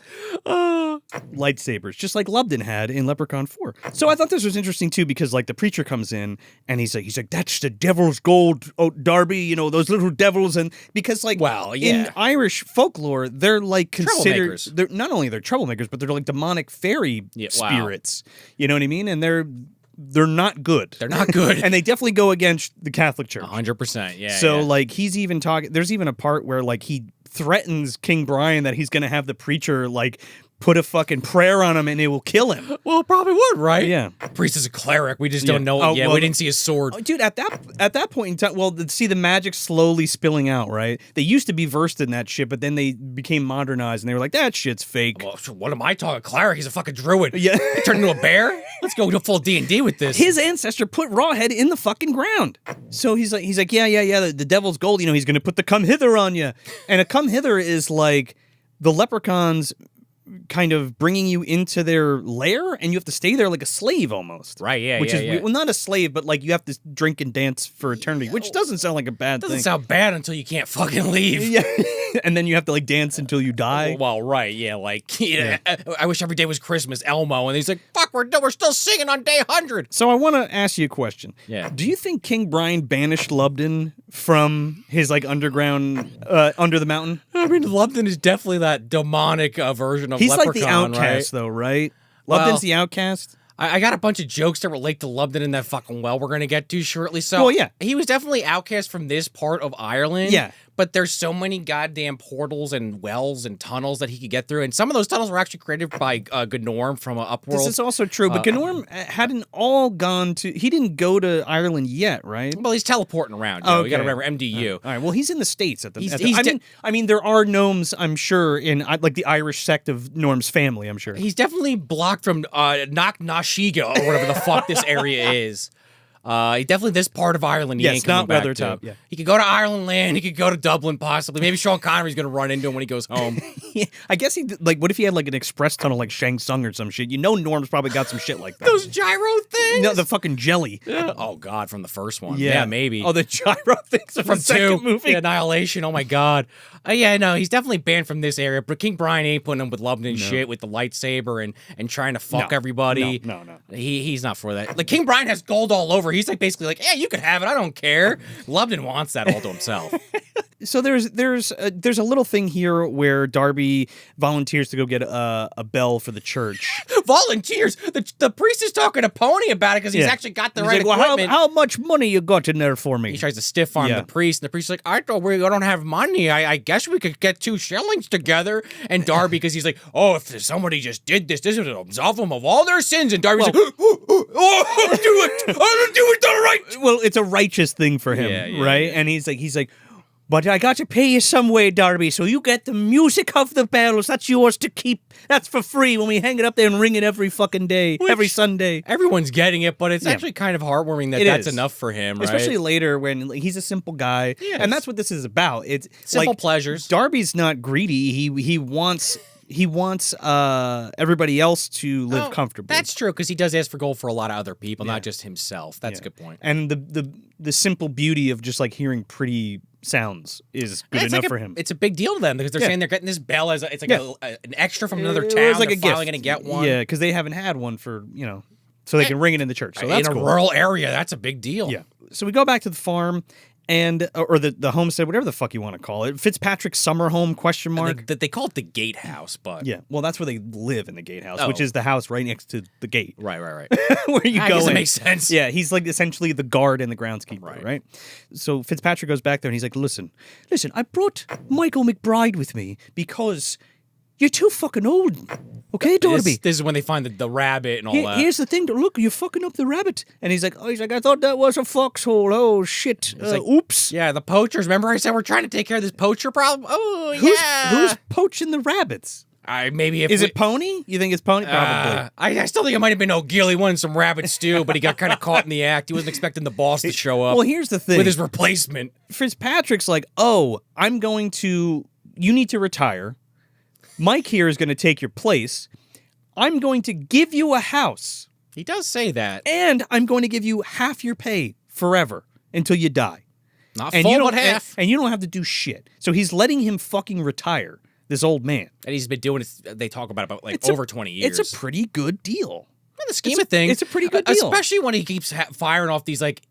Lightsabers, just like Lubden had in Leprechaun 4. So I thought this was interesting too, because like the preacher comes in and he's like, that's the devil's gold, Darby. You know those little devils, and because like, in Irish folklore, they're like considered. They're not only they're troublemakers, but they're like demonic fairy spirits. Wow. You know what I mean? And they're not good. They're not good. And they definitely go against the Catholic Church. 100%, yeah. So, like, he's even talking... There's even a part where, like, he threatens King Brian that he's going to have the preacher, like, put a fucking prayer on him and it will kill him. Well, it probably would, right? Yeah. Priest is a cleric. We just don't know it yet. We didn't see his sword. Dude, at that point in time, see the magic slowly spilling out, right? They used to be versed in that shit, but then they became modernized and they were like, that shit's fake. Well, what am I talking? Cleric? He's a fucking druid. Yeah. He turned into a bear? Let's go to full D&D with this. His ancestor put Rawhead in the fucking ground. So he's like, yeah, the devil's gold, he's going to put the come hither on you. And a come hither is like the leprechauns kind of bringing you into their lair, and you have to stay there like a slave almost. Right, yeah, Which is, well, not a slave, but like you have to drink and dance for eternity, which doesn't sound like a bad thing. Doesn't sound bad until you can't fucking leave. Yeah. And then you have to like dance until you die. Well, right, yeah, like, I wish every day was Christmas, Elmo, and he's like, fuck, we're still singing on day 100. So I want to ask you a question. Yeah. Do you think King Brian banished Lubden from his like underground, under the mountain? I mean, Lubden is definitely that demonic version of He's Leprechaun, like the outcast, though, right? Lubden's the outcast. I got a bunch of jokes that relate to Lubden in that fucking well we're going to get to shortly. So, well, yeah. He was definitely outcast from this part of Ireland. Yeah. But there's so many goddamn portals and wells and tunnels that he could get through. And some of those tunnels were actually created by Gnome from Upworld. This is also true, but Gnome hadn't all gone to... He didn't go to Ireland yet, right? Well, he's teleporting around. Oh, You got to remember MDU. All right, well, he's in the States at the... I mean, there are gnomes, I'm sure, in like the Irish sect of Norm's family, I'm sure. He's definitely blocked from Knock Nashiga or whatever the fuck this area is. Definitely this part of Ireland he ain't coming back to. Yeah. He could go to Ireland land. He could go to Dublin possibly. Maybe Sean Connery's going to run into him when he goes home. Yeah, I guess what if he had like an express tunnel like Shang Tsung or some shit? You know Norm's probably got some shit like that. Those gyro things? No, the fucking jelly. Yeah. Oh, God, from the first one. Yeah, maybe. Oh, the gyro things from the second movie. The Annihilation. Oh, my God. No, he's definitely banned from this area, but King Brian ain't putting him with Lubden shit with the lightsaber and trying to fuck everybody. No. He's not for that. Like, King Brian has gold all over. He's like basically like, yeah, you can have it. I don't care. Lubden wants that all to himself. So there's a little thing here where Darby volunteers to go get a bell for the church. Volunteers? The priest is talking to Pony about it because he's actually got the right equipment. How much money you got in there for me? He tries to stiff arm the priest, and the priest's like, I thought we don't have money. I guess we could get 2 shillings together. And Darby, because he's like, oh, if somebody just did this would absolve them of all their sins. And Darby's like, I'll do it all right. Well, it's a righteous thing for him, right? And he's like, but I got to pay you some way, Darby, so you get the music of the bells. That's yours to keep. That's for free when we hang it up there and ring it every fucking day, every Sunday. Everyone's getting it, but it's actually kind of heartwarming that that's enough for him, right? Especially later when he's a simple guy. Yes. And that's what this is about. It's simple pleasures. Darby's not greedy. He wants everybody else to live comfortably. That's true, because he does ask for gold for a lot of other people, not just himself. That's a good point. And the simple beauty of just like hearing pretty sounds is good enough for him. It's a big deal to them because they're saying they're getting this bell as an extra from another town. It's like they're finally going to get one. Yeah, because they haven't had one for, so they can ring it in the church. So that's in a rural area, that's a big deal. Yeah. So we go back to the farm. Or the homestead, whatever the fuck you want to call it. Fitzpatrick's summer home, question mark. They call it the gatehouse, but... Yeah, well, that's where they live in the gatehouse, which is the house right next to the gate. Right. Where you go in. I guess it makes sense. Yeah, he's like essentially the guard and the groundskeeper, right? So Fitzpatrick goes back there and he's like, listen, I brought Michael McBride with me because... You're too fucking old. Okay, Darby? This is when they find the rabbit and all that. Here's the thing. Look, you're fucking up the rabbit. And he's like, I thought that was a foxhole. Oh, shit. Oops. Yeah, the poachers. Remember I said we're trying to take care of this poacher problem? Oh, Who's poaching the rabbits? Maybe if Is it Pony? You think it's Pony? Probably. I still think it might have been O'Gill. He wanted some rabbit stew, but he got kind of caught in the act. He wasn't expecting the boss to show up. Well, here's the thing. With his replacement. Fitzpatrick's like, oh, you need to retire. Mike here is going to take your place. I'm going to give you a house. He does say that. And I'm going to give you half your pay forever until you die. Not full, but half. And you don't have to do shit. So he's letting him fucking retire, this old man. And he's been doing it, they talk about over 20 years. It's a pretty good deal. In the scheme of things. It's a pretty good deal. Especially when he keeps firing off these, like,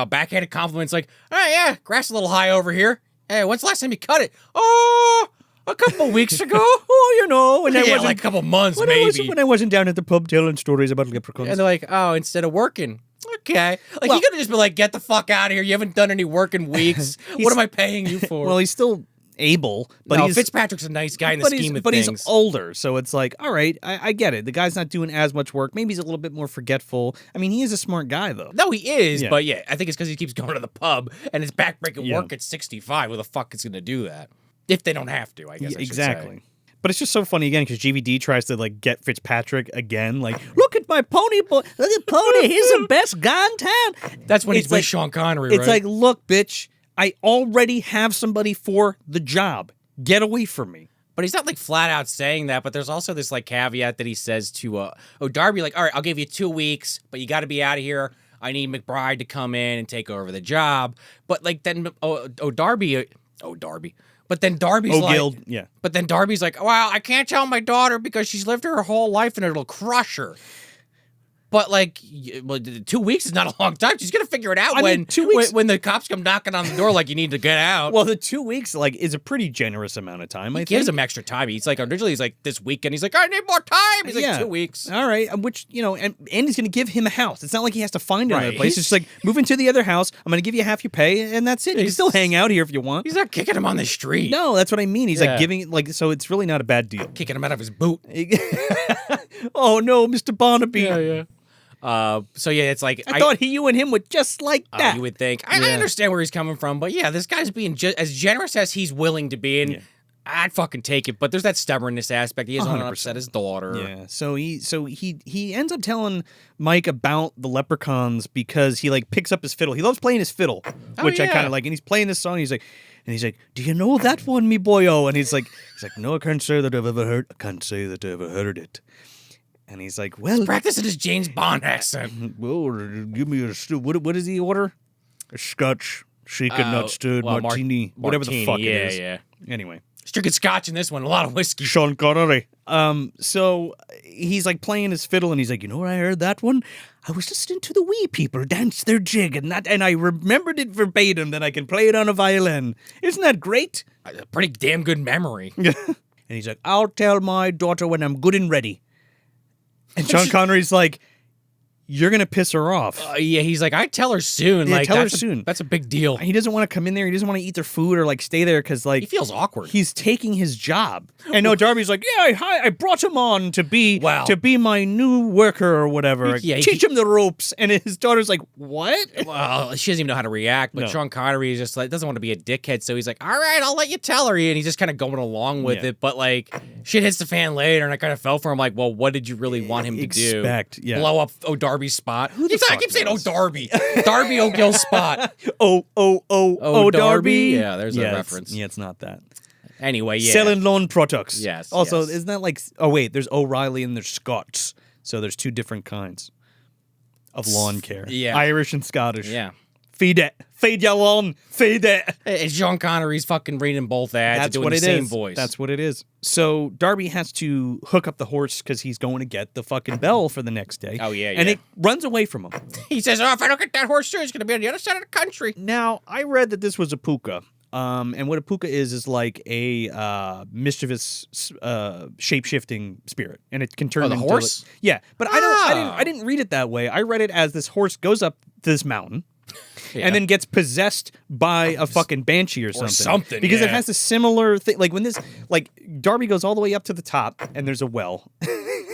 backhanded compliments like, oh, yeah, grass is a little high over here. Hey, when's the last time you cut it? Oh, a couple weeks ago. Oh, you know. And yeah, like a couple months, maybe. When I wasn't down at the pub telling stories about leprechauns. And they're like, oh, instead of working. Okay. Like, he could have just been like, get the fuck out of here. You haven't done any work in weeks. What am I paying you for? Well, he's still able. But Fitzpatrick's a nice guy in the scheme of things. But he's older, so it's like, all right, I get it. The guy's not doing as much work. Maybe he's a little bit more forgetful. I mean, he is a smart guy, though. No, he is. Yeah. But yeah, I think it's because he keeps going to the pub and it's backbreaking work at 65. Who the fuck is going to do that? If they don't have to, I guess. Exactly. But it's just so funny again because GVD tries to like get Fitzpatrick again. Like, look at my pony boy. Look at Pony. He's the best guy in town. That's when he's with Sean Connery, right? It's like, look, bitch, I already have somebody for the job. Get away from me. But he's not like flat out saying that. But there's also this like caveat that he says to Darby, like, all right, I'll give you 2 weeks, but you got to be out of here. I need McBride to come in and take over the job. But like then Darby. But then Darby's O'Gill, like, yeah. But then Darby's like, well, I can't tell my daughter because she's lived her whole life and it'll crush her. But like, 2 weeks is not a long time. She's gonna figure it out when the cops come knocking on the door, like you need to get out. Well, the 2 weeks like is a pretty generous amount of time. He gives him extra time. He's like originally he's like this weekend. He's like I need more time. He's like 2 weeks. All right, which and he's gonna give him a house. It's not like he has to find another place. It's just like move into the other house. I'm gonna give you half your pay, and that's it. You can still hang out here if you want. He's not kicking him on the street. No, that's what I mean. He's like giving so it's really not a bad deal. Kicking him out of his boot. Oh no, Mr. Barnaby. Yeah. So yeah, it's like I thought you and him were just like that. You would think. I understand where he's coming from, but yeah, this guy's being as generous as he's willing to be, and I'd fucking take it. But there's that stubbornness aspect. He doesn't want to upset his daughter. Yeah. So he ends up telling Mike about the leprechauns because he like picks up his fiddle. He loves playing his fiddle, which I kind of like. And he's playing this song. And he's like, do you know that one, me boyo? And he's like, no, I can't say that I've ever heard. I can't say that I've ever heard it. And he's like, well... He's practicing his James Bond accent. Well, give me what does he order? A scotch, shaken, not stirred, martini, whatever the fuck it is. Yeah. Anyway. He's drinking scotch in this one, a lot of whiskey. Sean Connery. So he's like playing his fiddle and he's like, you know where I heard that one? I was listening to the wee people dance their jig and I remembered it verbatim that I can play it on a violin. Isn't that great? A pretty damn good memory. And he's like, I'll tell my daughter when I'm good and ready. And Sean Connery's like, you're going to piss her off. Yeah, he's like, I'd tell her soon. Yeah, like, tell her soon. That's a big deal. He doesn't want to come in there. He doesn't want to eat their food or like stay there because like... He feels awkward. He's taking his job. And no, Darby's like, yeah, I brought him on to be my new worker or whatever. Yeah, teach him the ropes. And his daughter's like, what? Well, she doesn't even know how to react. But Sean Connery is just like, doesn't want to be a dickhead. So he's like, all right, I'll let you tell her. And he's just kind of going along with it. But like, shit hits the fan later. And I kind of fell for him like, well, what did you really want him to do? Blow up Darby's spot? I keep saying, Darby. Darby O'Gill's spot. Darby. Yeah, there's a reference. Yeah, it's not that. Anyway, yeah. Selling loan products. Yes. Also, isn't that like... Oh, wait, there's O'Reilly and there's Scots. So there's two different kinds of lawn care. Yeah. Irish and Scottish. Yeah. Feed it. Feed your lawn. Feed it. It's Sean Connery's fucking reading both ads. That's doing what the it same is. voice. That's what it is. So Darby has to hook up the horse because he's going to get the fucking bell for the next day. Oh, yeah, And it runs away from him. He says, if I don't get that horse soon, it's going to be on the other side of the country. Now, I read that this was a puka. And what a puka is like a mischievous shape-shifting spirit. And it can turn the into... horse? Yeah. But I didn't read it that way. I read it as this horse goes up to this mountain. Yeah. And then gets possessed by a fucking banshee or something. Because it has a similar thing. Like when Darby goes all the way up to the top and there's a well.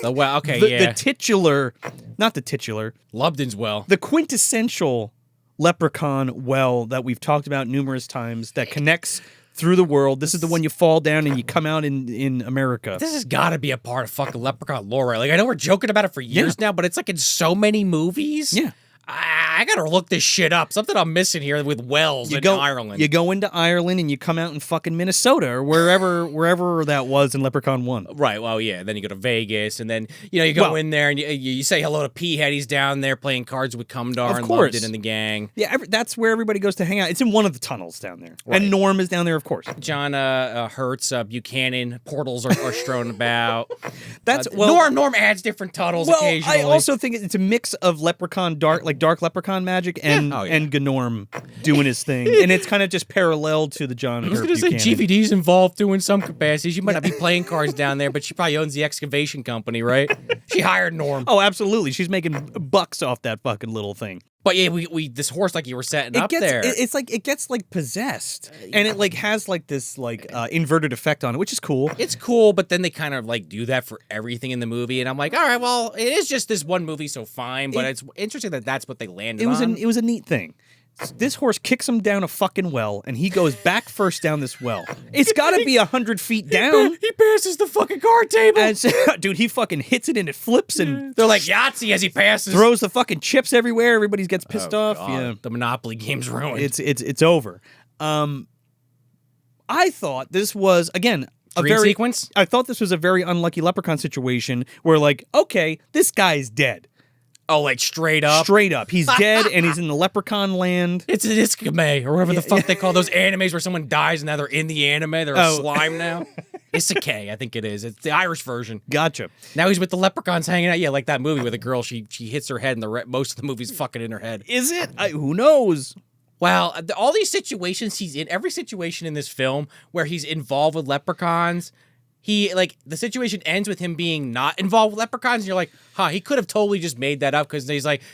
The well, okay, The titular, not the titular. Lubden's well. The quintessential leprechaun well that we've talked about numerous times that connects through the world. This is the one you fall down and you come out in America. This has got to be a part of fucking Leprechaun lore, right? Like, I know we're joking about it for years now, but it's like in so many movies. Yeah. I gotta look this shit up. Something I'm missing here with Wells in Ireland. You go into Ireland and you come out in fucking Minnesota or wherever that was in Leprechaun 1. Right, well, yeah. Then you go to Vegas, and then, you go in there and you say hello to P-Head. He's down there playing cards with Cumdar and loved it in the gang. Yeah, that's where everybody goes to hang out. It's in one of the tunnels down there. Right. And Norm is down there, of course. John Hertz, Buchanan, portals are strewn about. Norm adds different tunnels occasionally. I also think it's a mix of Leprechaun, dark Leprechaun magic and Gnorm doing his thing. And it's kind of just parallel to the John Hertz. I was going to say GVD's involved too in some capacities. You might not be playing cards down there, but she probably owns the excavation company, right? She hired Norm. Oh, absolutely. She's making bucks off that fucking little thing. But yeah, we this horse like you were setting up there. It's like it gets like possessed, and it like has like this like inverted effect on it, which is cool. It's cool, but then they kind of like do that for everything in the movie, and I'm like, all right, well, it is just this one movie, so fine. But it's interesting that that's what they landed on. It was a neat thing. This horse kicks him down a fucking well, and he goes back first down this well. It's got to be 100 feet down. He passes the fucking card table. Dude, he fucking hits it and it flips, and they're like Yahtzee as he passes. Throws the fucking chips everywhere. Everybody gets pissed off. God. Yeah, the Monopoly game's ruined. It's over. I thought this was again sequence. I thought this was a very unlucky Leprechaun situation where like, okay, this guy's dead. Oh, like straight up? Straight up. He's dead, and he's in the Leprechaun land. It's an Iskame, or whatever the fuck they call those animes where someone dies and now they're in the anime. They're a slime now. Isekai, I think it is. It's the Irish version. Gotcha. Now he's with the leprechauns hanging out. Yeah, like that movie with a girl, she hits her head, and most of the movie's fucking in her head. Is it? Who knows? Well, all these situations he's in, every situation in this film where he's involved with leprechauns, the situation ends with him being not involved with leprechauns, and you're like, he could have totally just made that up because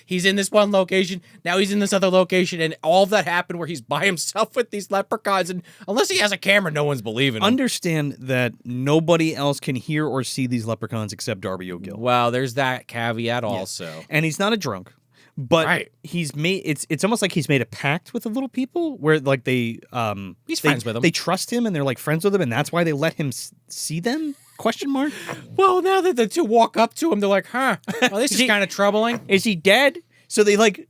he's in this one location, now he's in this other location, and all of that happened where he's by himself with these leprechauns, and unless he has a camera, no one's believing him. Understand that nobody else can hear or see these leprechauns except Darby O'Gill. Well, there's that caveat also. And he's not a drunk. But he's made it's almost like he's made a pact with the little people where like he's friends with them. They trust him and they're like friends with him, and that's why they let him see them? ? Well, now that the two walk up to him, they're like, well, this is kind of troubling. Is he dead? So they like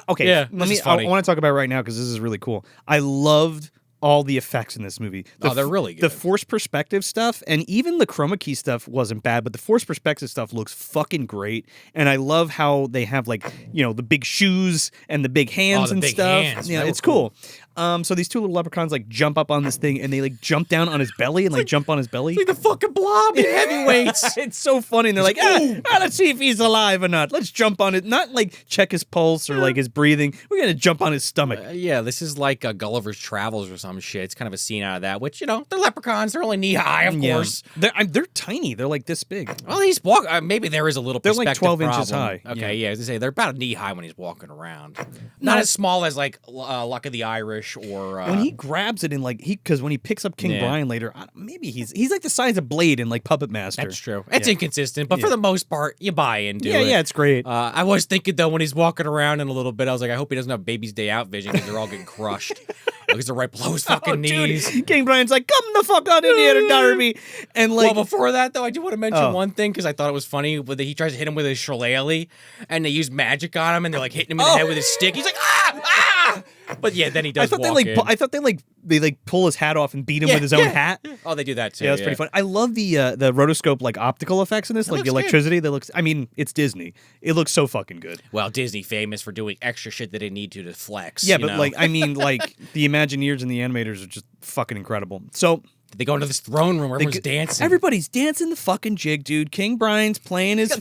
okay. Yeah, I want to talk about it right now because this is really cool. I loved all the effects in this movie. They're really good. The forced perspective stuff, and even the chroma key stuff wasn't bad, but the forced perspective stuff looks fucking great. And I love how they have like, the big shoes and the big hands and stuff. Hands. Yeah, it's cool. So these two little leprechauns like jump up on this thing and they like jump down on his belly and like jump on his belly. Like the fucking Blob in Heavyweights. It's so funny. And they're like, let's see if he's alive or not. Let's jump on it. Not like check his pulse or like his breathing. We're going to jump on his stomach. Yeah, this is like Gulliver's Travels or some shit. It's kind of a scene out of that, which, they're leprechauns. They're only knee high, of course. They're tiny. They're like this big. Well, he's walking. Maybe there is a little perspective. They're like 12 problem. Inches high. Okay, yeah. As I say, they're about knee high when he's walking around. Not as small as like Luck of the Irish or. When he grabs it and like because when he picks up King Brian later, maybe he's like the size of Blade in like Puppet Master. That's true. It's inconsistent, but for the most part, you buy into it. Yeah, it's great. I was thinking though when he's walking around in a little bit, I was like, I hope he doesn't have Baby's Day Out vision because they're all getting crushed. Because they're right below his fucking knees. Dude, King Brian's like, come the fuck out in here, Darby. And like, well, before that though, I do want to mention one thing because I thought it was funny. He tries to hit him with his shillelagh, and they use magic on him, and they're like hitting him in the head with his stick. He's like, ah! But yeah, then he does. I thought they pull his hat off and beat him with his own hat. Oh, they do that too. Yeah, that's pretty fun. I love the rotoscope like optical effects in this, like the electricity. That looks. I mean, it's Disney. It looks so fucking good. Well, Disney famous for doing extra shit they didn't need to flex. Yeah, but like I mean, like the Imagineers and the animators are just fucking incredible. So. They go into this throne room where everyone's dancing. Everybody's dancing the fucking jig, dude. King Brian's playing his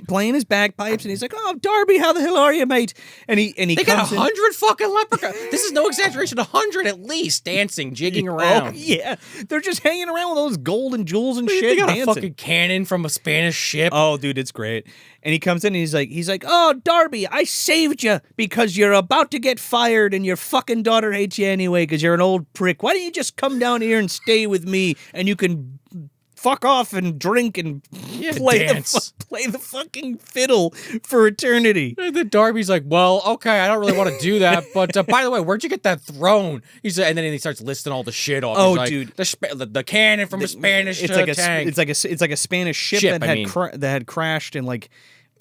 playing his bagpipes, and he's like, "Oh, Darby, how the hell are you, mate?" And he they got 100 fucking leprechauns. This is no exaggeration, 100 at least dancing, jigging around. Oh yeah, they're just hanging around with all those gold and jewels and shit. They got dancing. a fucking cannon from a Spanish ship. Oh, dude, it's great. And he comes in and he's like, "Oh, Darby, I saved you because you're about to get fired and your fucking daughter hates you anyway because you're an old prick. Why don't you just come down here and stay with me and you can fuck off and drink and dance. play the fucking fiddle for eternity. And then Darby's like, well, okay, I don't really want to do that, but by the way, where'd you get that throne? And then he starts listing all the shit off. Oh, like, dude, the cannon from a Spanish tank. It's like a Spanish ship that had crashed in like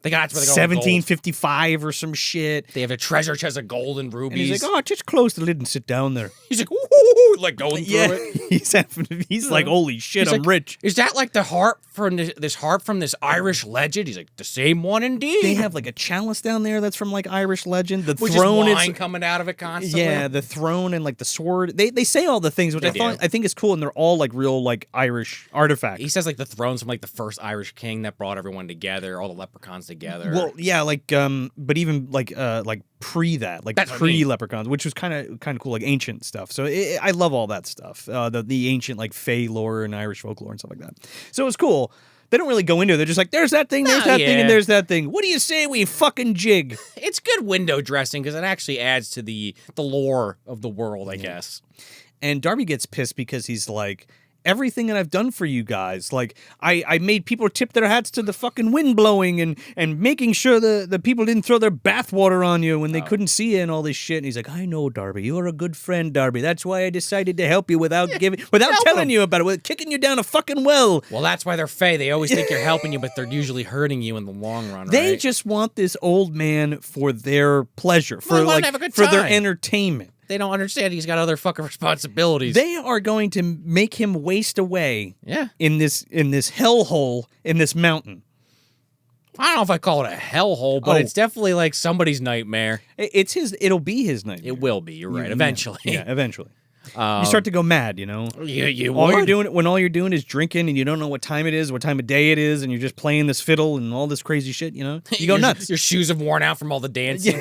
they got 1755 or some shit. They have a treasure chest of gold and rubies. And he's like, oh, just close the lid and sit down there. He's like, ooh, like going through it. He's like, holy shit, I'm rich. Is that like the harp from this Irish legend? He's like, the same one indeed. They have like a chalice down there that's from like Irish legend. The Which throne is wine coming out of it constantly. Yeah, the throne and like the sword. They say all the things, which I think is cool, and they're all like real like Irish artifacts. He says like the throne's from like the first Irish king that brought everyone together, all the leprechauns together. Well, yeah, like but even like pre that, like pre-leprechauns, which was kind of cool, like ancient stuff. So I love all that stuff, the ancient like Fey lore and Irish folklore and stuff like that. So it was cool. They don't really go into it. They're just like, there's that thing, there's that thing, and there's that thing. What do you say we fucking jig? It's good window dressing because it actually adds to the lore of the world, I guess. And Darby gets pissed because he's like, everything that I've done for you guys, like I made people tip their hats to the fucking wind blowing and making sure the people didn't throw their bathwater on you when they couldn't see you and all this shit. And he's like, I know, Darby, you're a good friend, Darby. That's why I decided to help you without telling you about it, with kicking you down a fucking well. Well, that's why they're Fey. They always think you're helping you, but they're usually hurting you in the long run. They just want this old man for their pleasure, for their entertainment. They don't understand he's got other fucking responsibilities. They are going to make him waste away in this hellhole in this mountain. I don't know if I call it a hellhole, but it's definitely like somebody's nightmare. It'll be his nightmare. It will be, you're right, eventually. Yeah, eventually. You start to go mad, you know? When all you're doing is drinking and you don't know what time it is, what time of day it is, and you're just playing this fiddle and all this crazy shit, you know? You go nuts. Your shoes have worn out from all the dancing.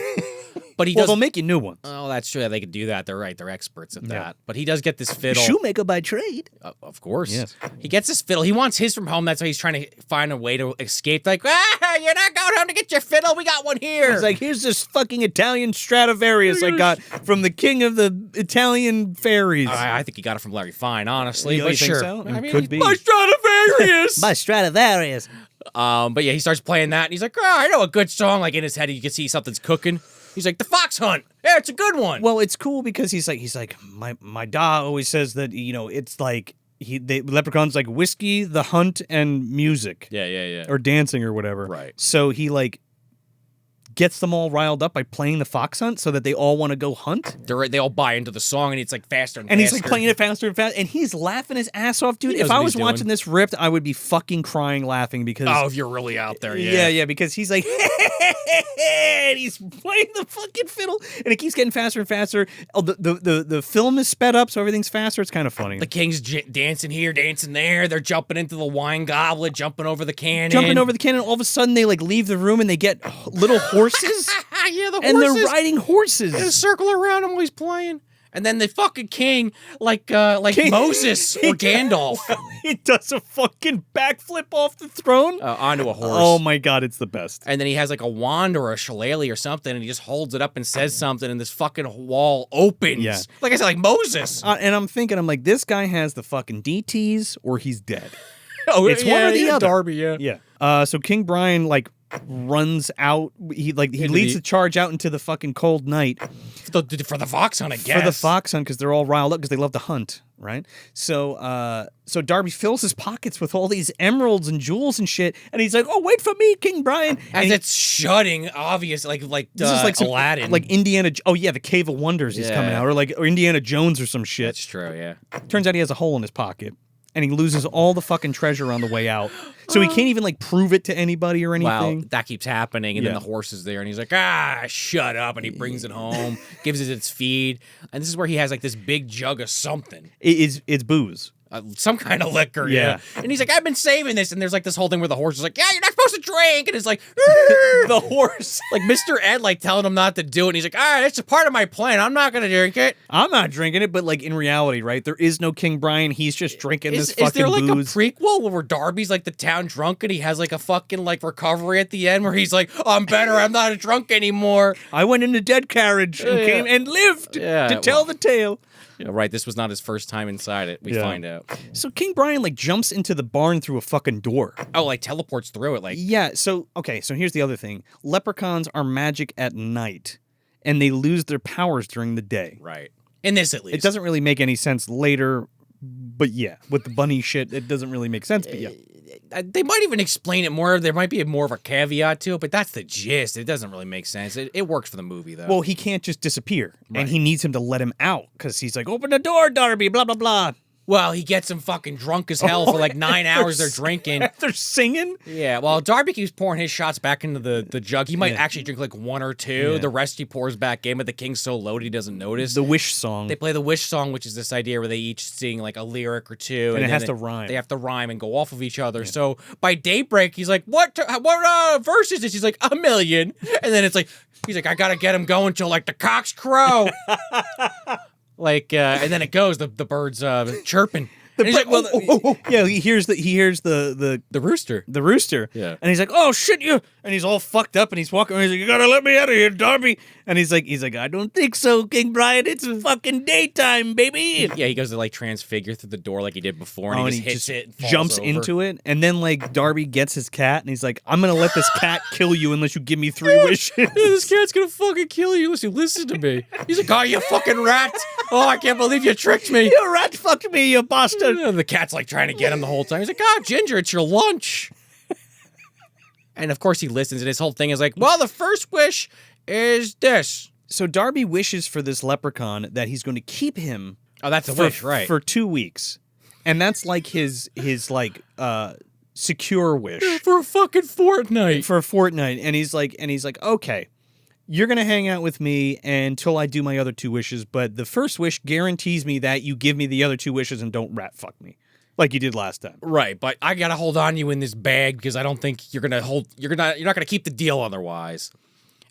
But they'll make you new ones. Oh, that's true. They could do that. They're right. They're experts at that. But he does get this fiddle. Shoemaker by trade. Of course. Yes. He gets this fiddle. He wants his from home. That's why he's trying to find a way to escape. Like, you're not going home to get your fiddle. We got one here. He's like, here's this fucking Italian Stradivarius I got from the king of the Italian fairies. I think he got it from Larry Fine, honestly. You but think sure. so? I mean, could be. My Stradivarius. My Stradivarius. But yeah, he starts playing that, and he's like, I know a good song. Like in his head, you can see something's cooking. He's like, the Fox Hunt. Yeah, it's a good one. Well, it's cool because he's like, my da always says that, you know, it's like Leprechaun's like whiskey, the hunt, and music. Yeah. Or dancing or whatever. Right. So he like gets them all riled up by playing the fox hunt so that they all want to go hunt. They all buy into the song, and it's like faster and faster. And he's like playing it faster and faster, and he's laughing his ass off, dude. If I was watching this ripped, I would be fucking crying laughing because... Oh, if you're really out there, Yeah, because he's like... and he's playing the fucking fiddle, and it keeps getting faster and faster. Oh, the film is sped up, so everything's faster. It's kind of funny. The king's dancing here, dancing there. They're jumping into the wine goblet, jumping over the cannon. All of a sudden, they like leave the room, and they get little horses. Yeah, the horses. And they're riding horses. And circle around him while he's playing. And then the fucking king, like Moses or Gandalf. He does a fucking backflip off the throne. Onto a horse. Oh my god, it's the best. And then he has like a wand or a shillelagh or something, and he just holds it up and says something, and this fucking wall opens. Yeah. Like I said, like Moses. And I'm like, this guy has the fucking DTs or he's dead. It's one or the other. Darby, Yeah. So King Brian runs out. He leads the charge out into the fucking cold night for the fox hunt, I guess. For the fox hunt, because they're all riled up because they love to hunt, right? So Darby fills his pockets with all these emeralds and jewels and shit, and he's like, "Oh, wait for me, King Brian!" As it's shutting, obvious, like this is like Aladdin, like Indiana. Oh yeah, the Cave of Wonders is coming out, or Indiana Jones or some shit. That's true. Yeah. Turns out he has a hole in his pocket. And he loses all the fucking treasure on the way out. So he can't even, like, prove it to anybody or anything. Well, that keeps happening. And then the horse is there. And he's like, shut up. And he brings it home, gives it its feed. And this is where he has, like, this big jug of something. It's booze. Some kind of liquor, yeah. And he's like, I've been saving this. And there's like this whole thing where the horse is like, yeah, you're not supposed to drink. And it's like, the horse. Like Mr. Ed, like telling him not to do it. And he's like, all right, it's a part of my plan. I'm not going to drink it. I'm not drinking it. But like in reality, right? There is no King Brian. He's just drinking this fucking booze. Is there like a prequel where Darby's like the town drunk and he has like a fucking like recovery at the end where he's like, I'm better. I'm not a drunk anymore. I went in a dead carriage and came and lived to tell the tale. Yeah, right, this was not his first time inside it, we find out. So King Brian, like, jumps into the barn through a fucking door. Oh, like, teleports through it, like... Yeah, so here's the other thing. Leprechauns are magic at night, and they lose their powers during the day. Right. In this, at least. It doesn't really make any sense later, but yeah, with the bunny shit, it doesn't really make sense, but yeah. They might even explain it more. There might be more of a caveat to it, but that's the gist. It doesn't really make sense. It works for the movie, though. Well, he can't just disappear, and he needs him to let him out, because he's like, open the door, Darby, blah, blah, blah. Well, he gets him fucking drunk as hell for like 9 hours they're drinking. They're singing? Yeah, well, Darby keeps pouring his shots back into the jug. He might actually drink like 1 or 2. Yeah. The rest he pours back in, but the king's so loaded he doesn't notice. The Wish song. They play the Wish song, which is this idea where they each sing like a lyric or 2. And it then has to rhyme. They have to rhyme and go off of each other. Yeah. So by daybreak, he's like, what verse is this? He's like, 1,000,000. And then it's like, he's like, I gotta get him going till like the cocks crow. Like, and then it goes, the birds chirping. He's like, yeah, he hears the rooster. The rooster. Yeah. And he's like, oh shit, you, and he's all fucked up and he's walking around, he's like, you gotta let me out of here, Darby. And he's like, I don't think so, King Brian. It's fucking daytime, baby. Yeah, he goes to like transfigure through the door like he did before, and he just hits it and falls jumps over. into it, and then like Darby gets his cat and he's like, I'm gonna let this cat kill you unless you give me 3 wishes. Yeah, this cat's gonna fucking kill you unless you listen to me. He's like, oh, you fucking rat. Oh, I can't believe you tricked me. You rat fucked me, you bastard. And the cat's like trying to get him the whole time. He's like, oh, Ginger, it's your lunch. And of course he listens, and his whole thing is like, well, the first wish is this. So Darby wishes for this leprechaun that he's going to keep him. Oh, that's a wish, right? For 2 weeks, and that's like his like secure wish for a fucking fortnight. For a fortnight, and he's like, okay, you're gonna hang out with me until I do my other 2 wishes, but the first wish guarantees me that you give me the other 2 wishes and don't rat fuck me like you did last time. Right, but I gotta hold on to you in this bag because I don't think you're not gonna keep the deal otherwise.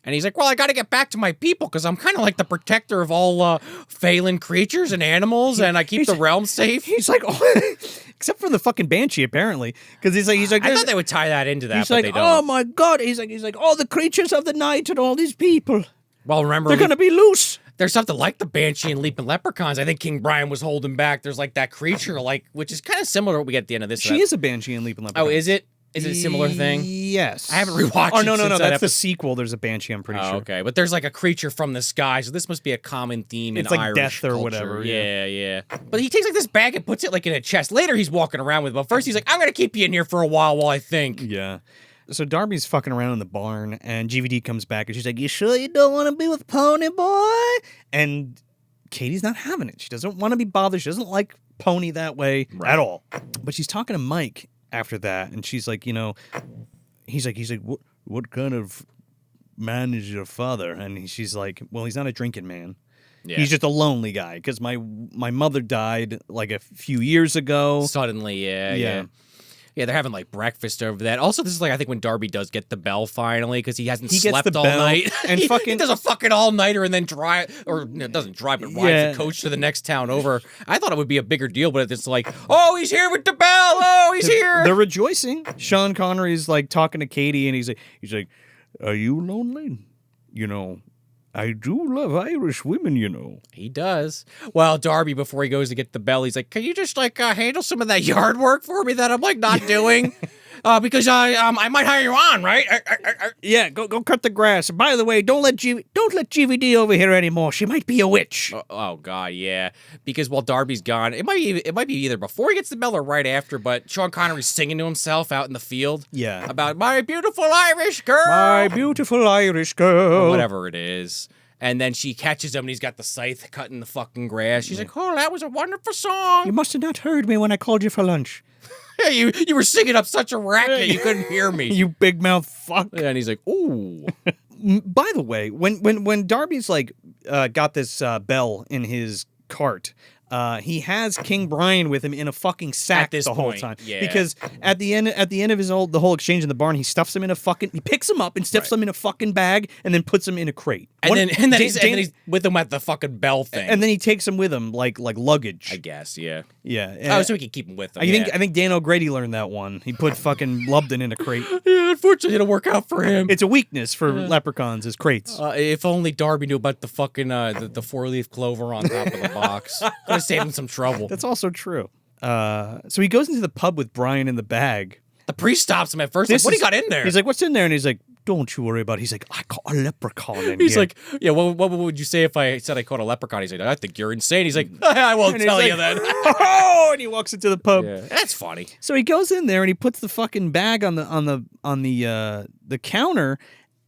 And he's like, well, I got to get back to my people because I'm kind of like the protector of all Phelan creatures and animals, and I keep the realm safe. He's like, oh, except for the fucking banshee, apparently, because he's like, I thought they would tie that into that, he's but like, they don't. oh my god, he's like, all the creatures of the night and all these people. Well, remember, they're gonna be loose. There's something like the Banshee and Leapin' Leprechauns. I think King Brian was holding back. There's like that creature, like which is kind of similar to what we get at the end of this. She is a Banshee and Leapin' Leprechaun. Oh, is it? Is it a similar thing? Yes. I haven't rewatched it. Oh, no, since that's that the sequel. There's a Banshee, I'm pretty sure. Okay, but there's like a creature from the sky, so this must be a common theme in it's like Irish death or culture. whatever. Yeah. But he takes like this bag and puts it like in a chest. Later, he's walking around with it, but first he's like, I'm going to keep you in here for a while I think. Yeah. So Darby's fucking around in the barn, and GVD comes back, and she's like, you sure you don't want to be with Pony Boy? And Katie's not having it. She doesn't want to be bothered. She doesn't like Pony that way at all. But she's talking to Mike after that, and she's like, he's like, what kind of man is your father? And she's like, well, he's not a drinking man. Yeah. He's just a lonely guy, because my mother died like a few years ago. Suddenly, yeah. Yeah, they're having like breakfast over that. Also, this is like I think when Darby does get the bell finally because he hasn't slept all night and he fucking does a fucking all nighter and then doesn't drive but rides the coach to the next town over. I thought it would be a bigger deal, but it's like, oh, he's here with the bell. Oh, he's here. They're rejoicing. Sean Connery's like talking to Katie, and he's like, are you lonely? I do love Irish women, He does. Well, Darby, before he goes to get the bell, he's like, can you just like handle some of that yard work for me that I'm like not doing? Because I might hire you on, right? Yeah, go cut the grass. By the way, don't let GVD over here anymore. She might be a witch. Oh God, yeah. Because while Darby's gone, it might be either before he gets the bell or right after. But Sean Connery's singing to himself out in the field. Yeah, about my beautiful Irish girl. My beautiful Irish girl. Or whatever it is. And then she catches him, and he's got the scythe cutting the fucking grass. She's like, oh, that was a wonderful song. You must have not heard me when I called you for lunch. Yeah, you were singing up such a racket you couldn't hear me. You big mouth fuck. Yeah, and he's like, ooh. By the way, when Darby's like got this bell in his cart, he has King Brian with him in a fucking sack At this the whole point, time. yeah. Because at the end of the whole exchange in the barn, he stuffs him in he picks him up and stuffs him in a fucking bag and then puts him in a crate. And then he's with him at the fucking bell thing. And then he takes him with him like luggage. I guess, yeah. Yeah. Oh, so we can keep him with him. I think Dan O'Grady learned that one. He put fucking Lubden in a crate. Yeah, unfortunately, it didn't work out for him. It's a weakness for leprechauns is crates. If only Darby knew about the fucking the 4-leaf clover on top of the box. Could have saved him some trouble. That's also true. So he goes into the pub with Brian in the bag. The priest stops him at first. Like, what do you got in there? He's like, "What's in there?" And he's like, "Don't you worry about it." He's like, "I caught a leprechaun in He's here." like, yeah, what would you say if I said I caught a leprechaun? He's like, I think you're insane. He's like, I won't And tell he's you like, that. Oh, and he walks into the pub. Yeah, that's funny. So he goes in there and he puts the fucking bag on the counter,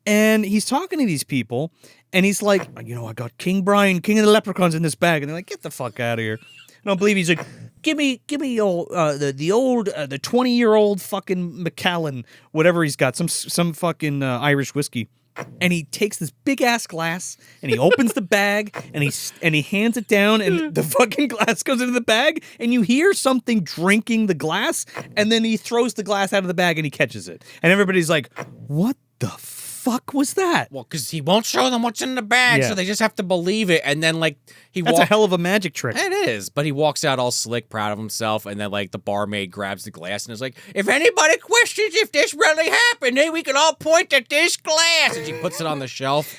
and he's talking to these people, and he's like, I got King Brian, King of the Leprechauns in this bag, and they're like, get the fuck out of here. I don't believe. He's like, give me your the 20-year-old fucking Macallan, whatever he's got, some fucking Irish whiskey. And he takes this big ass glass and he opens the bag and he hands it down and the fucking glass goes into the bag and you hear something drinking the glass and then he throws the glass out of the bag and he catches it. And everybody's like, what the fuck was that? Well, because he won't show them what's in the bag, so they just have to believe it. And then, like, That's a hell of a magic trick. It is. But he walks out all slick, proud of himself. And then, like, the barmaid grabs the glass and is like, if anybody questions if this really happened, then we can all point at this glass. And she puts it on the shelf.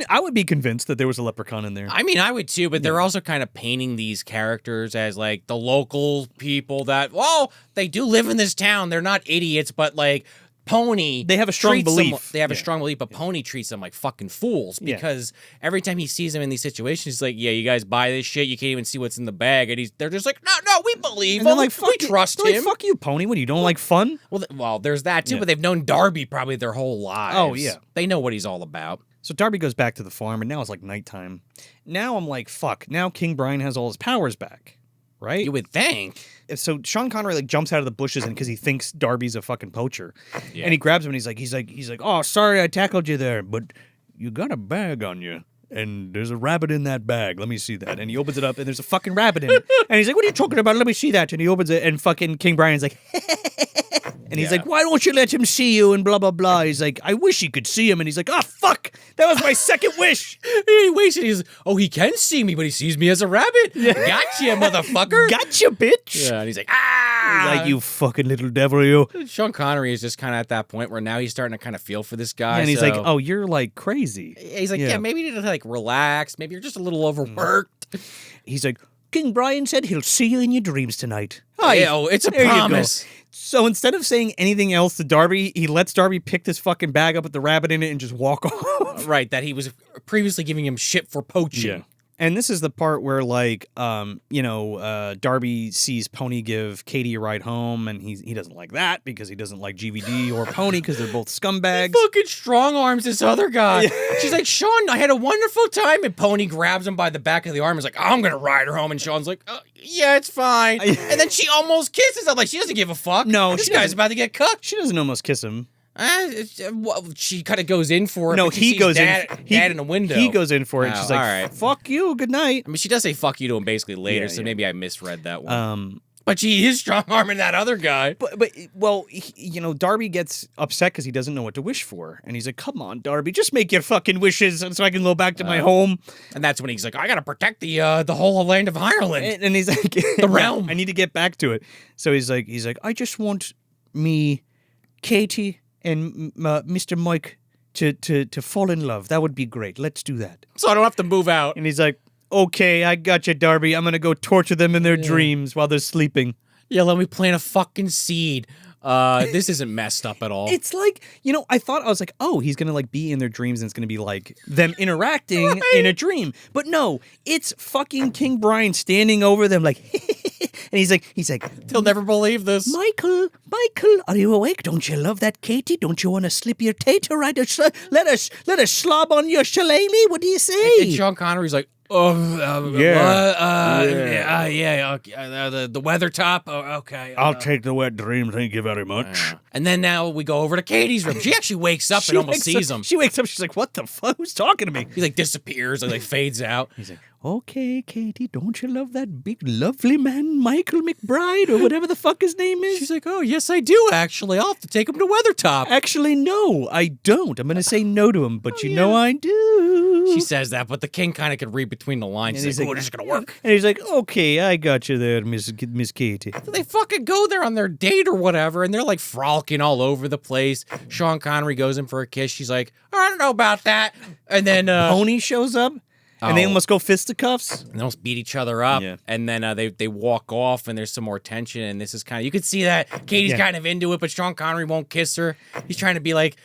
I would be convinced that there was a leprechaun in there. I mean, I would too, but they're also kind of painting these characters as, like, the local people that, well, they do live in this town. They're not idiots, but, like, Pony, they have a strong belief. They have a strong belief, but Pony treats them like fucking fools because every time he sees them in these situations, he's like, "Yeah, you guys buy this shit. You can't even see what's in the bag," and they're just like, "No, we believe him. Like, we trust him." Like, fuck you, Pony. What, you don't like fun? Well, there's that too. But they've known Darby probably their whole lives. Oh yeah, they know what he's all about. So Darby goes back to the farm, and now it's like nighttime. Now I'm like, fuck. Now King Brian has all his powers back. Right? You would think. So Sean Connery like jumps out of the bushes and because he thinks Darby's a fucking poacher. And he grabs him and he's like, "Oh, sorry I tackled you there, but you got a bag on you. And there's a rabbit in that bag. Let me see that." And he opens it up and there's a fucking rabbit in it. And he's like, "What are you talking about? Let me see that." And he opens it and fucking King Brian's like, and he's like, "Why don't you let him see you?" And blah, blah, blah. He's like, "I wish he could see him." And he's like, "Oh, fuck. That was my second wish." He waits and he's, "Oh, he can see me, but he sees me as a rabbit. Gotcha, motherfucker. Gotcha, bitch." Yeah, and he's like, "Ah." He's like, "You fucking little devil, you." Sean Connery is just kind of at that point where now he's starting to kind of feel for this guy. And he's like, "Oh, you're like crazy." He's like, yeah, maybe you need to like relax. Maybe you're just a little overworked. He's like, "King Brian said he'll see you in your dreams tonight." Oh, it's a promise. So instead of saying anything else to Darby, he lets Darby pick this fucking bag up with the rabbit in it and just walk off. Right, that he was previously giving him shit for poaching. Yeah. And this is the part where, like, Darby sees Pony give Katie a ride home, and he doesn't like that because he doesn't like GVD or Pony because they're both scumbags. He fucking strong arms this other guy. Yeah. She's like, "Sean, I had a wonderful time," and Pony grabs him by the back of the arm and is like, "I'm gonna ride her home," and Sean's like, "Yeah, it's fine." And then she almost kisses him, like she doesn't give a fuck. No, this guy's about to get cut. She doesn't almost kiss him. She kind of goes in for it. No, he goes dad in the window. He goes in for it. And she's like, all right. "Fuck you, good night." I mean, she does say "fuck you" to him basically later, so maybe I misread that one. But she is strong arming that other guy. But Darby gets upset because he doesn't know what to wish for, and he's like, "Come on, Darby, just make your fucking wishes so I can go back to my home." And that's when he's like, "I gotta protect the whole land of Ireland." And he's like, "The realm. I need to get back to it." So he's like, "I just want me, Katie, and Mr. Mike to fall in love. That would be great. Let's do that. So I don't have to move out." And he's like, "Okay, I got you, Darby. I'm going to go torture them in their dreams while they're sleeping." Yeah, let me plant a fucking seed. This isn't messed up at all. It's like, I was like, oh, he's going to like be in their dreams and it's going to be like them interacting in a dream. But no, it's fucking King Brian standing over them like, and he's like, he'll never believe this. "Michael, Michael, are you awake? Don't you love that Katie? Don't you want to slip your tater right? Let us slob on your shillelagh. What do you say? And Sean Connery's like, the weather top. Oh, okay. I'll take the wet dream. Thank you very much. And then now we go over to Katie's room. She actually wakes up and almost sees him. She wakes up. She's like, "What the fuck? Who's talking to me?" He like disappears and like fades out. He's like, Okay, Katie, don't you love that big, lovely man, Michael McBride, or whatever the fuck his name is? She's like, oh, yes, I do, actually. I'll have to take him to Weathertop. "Actually, no, I don't. I'm going to say no to him, but you know I do." She says that, but the king kind of could read between the lines. And He's like, he's oh, this is going to work. And he's like, "Okay, I got you there, Miss Katie." So they fucking go there on their date or whatever, and they're like frolicking all over the place. Sean Connery goes in for a kiss. She's like, I don't know about that. And then Pony shows up. And they Oh. almost go fisticuffs. and they almost beat each other up. Yeah. And then they walk off, and there's some more tension. And this is kind of, you could see that Katie's kind of into it, but Sean Connery won't kiss her. He's trying to be like,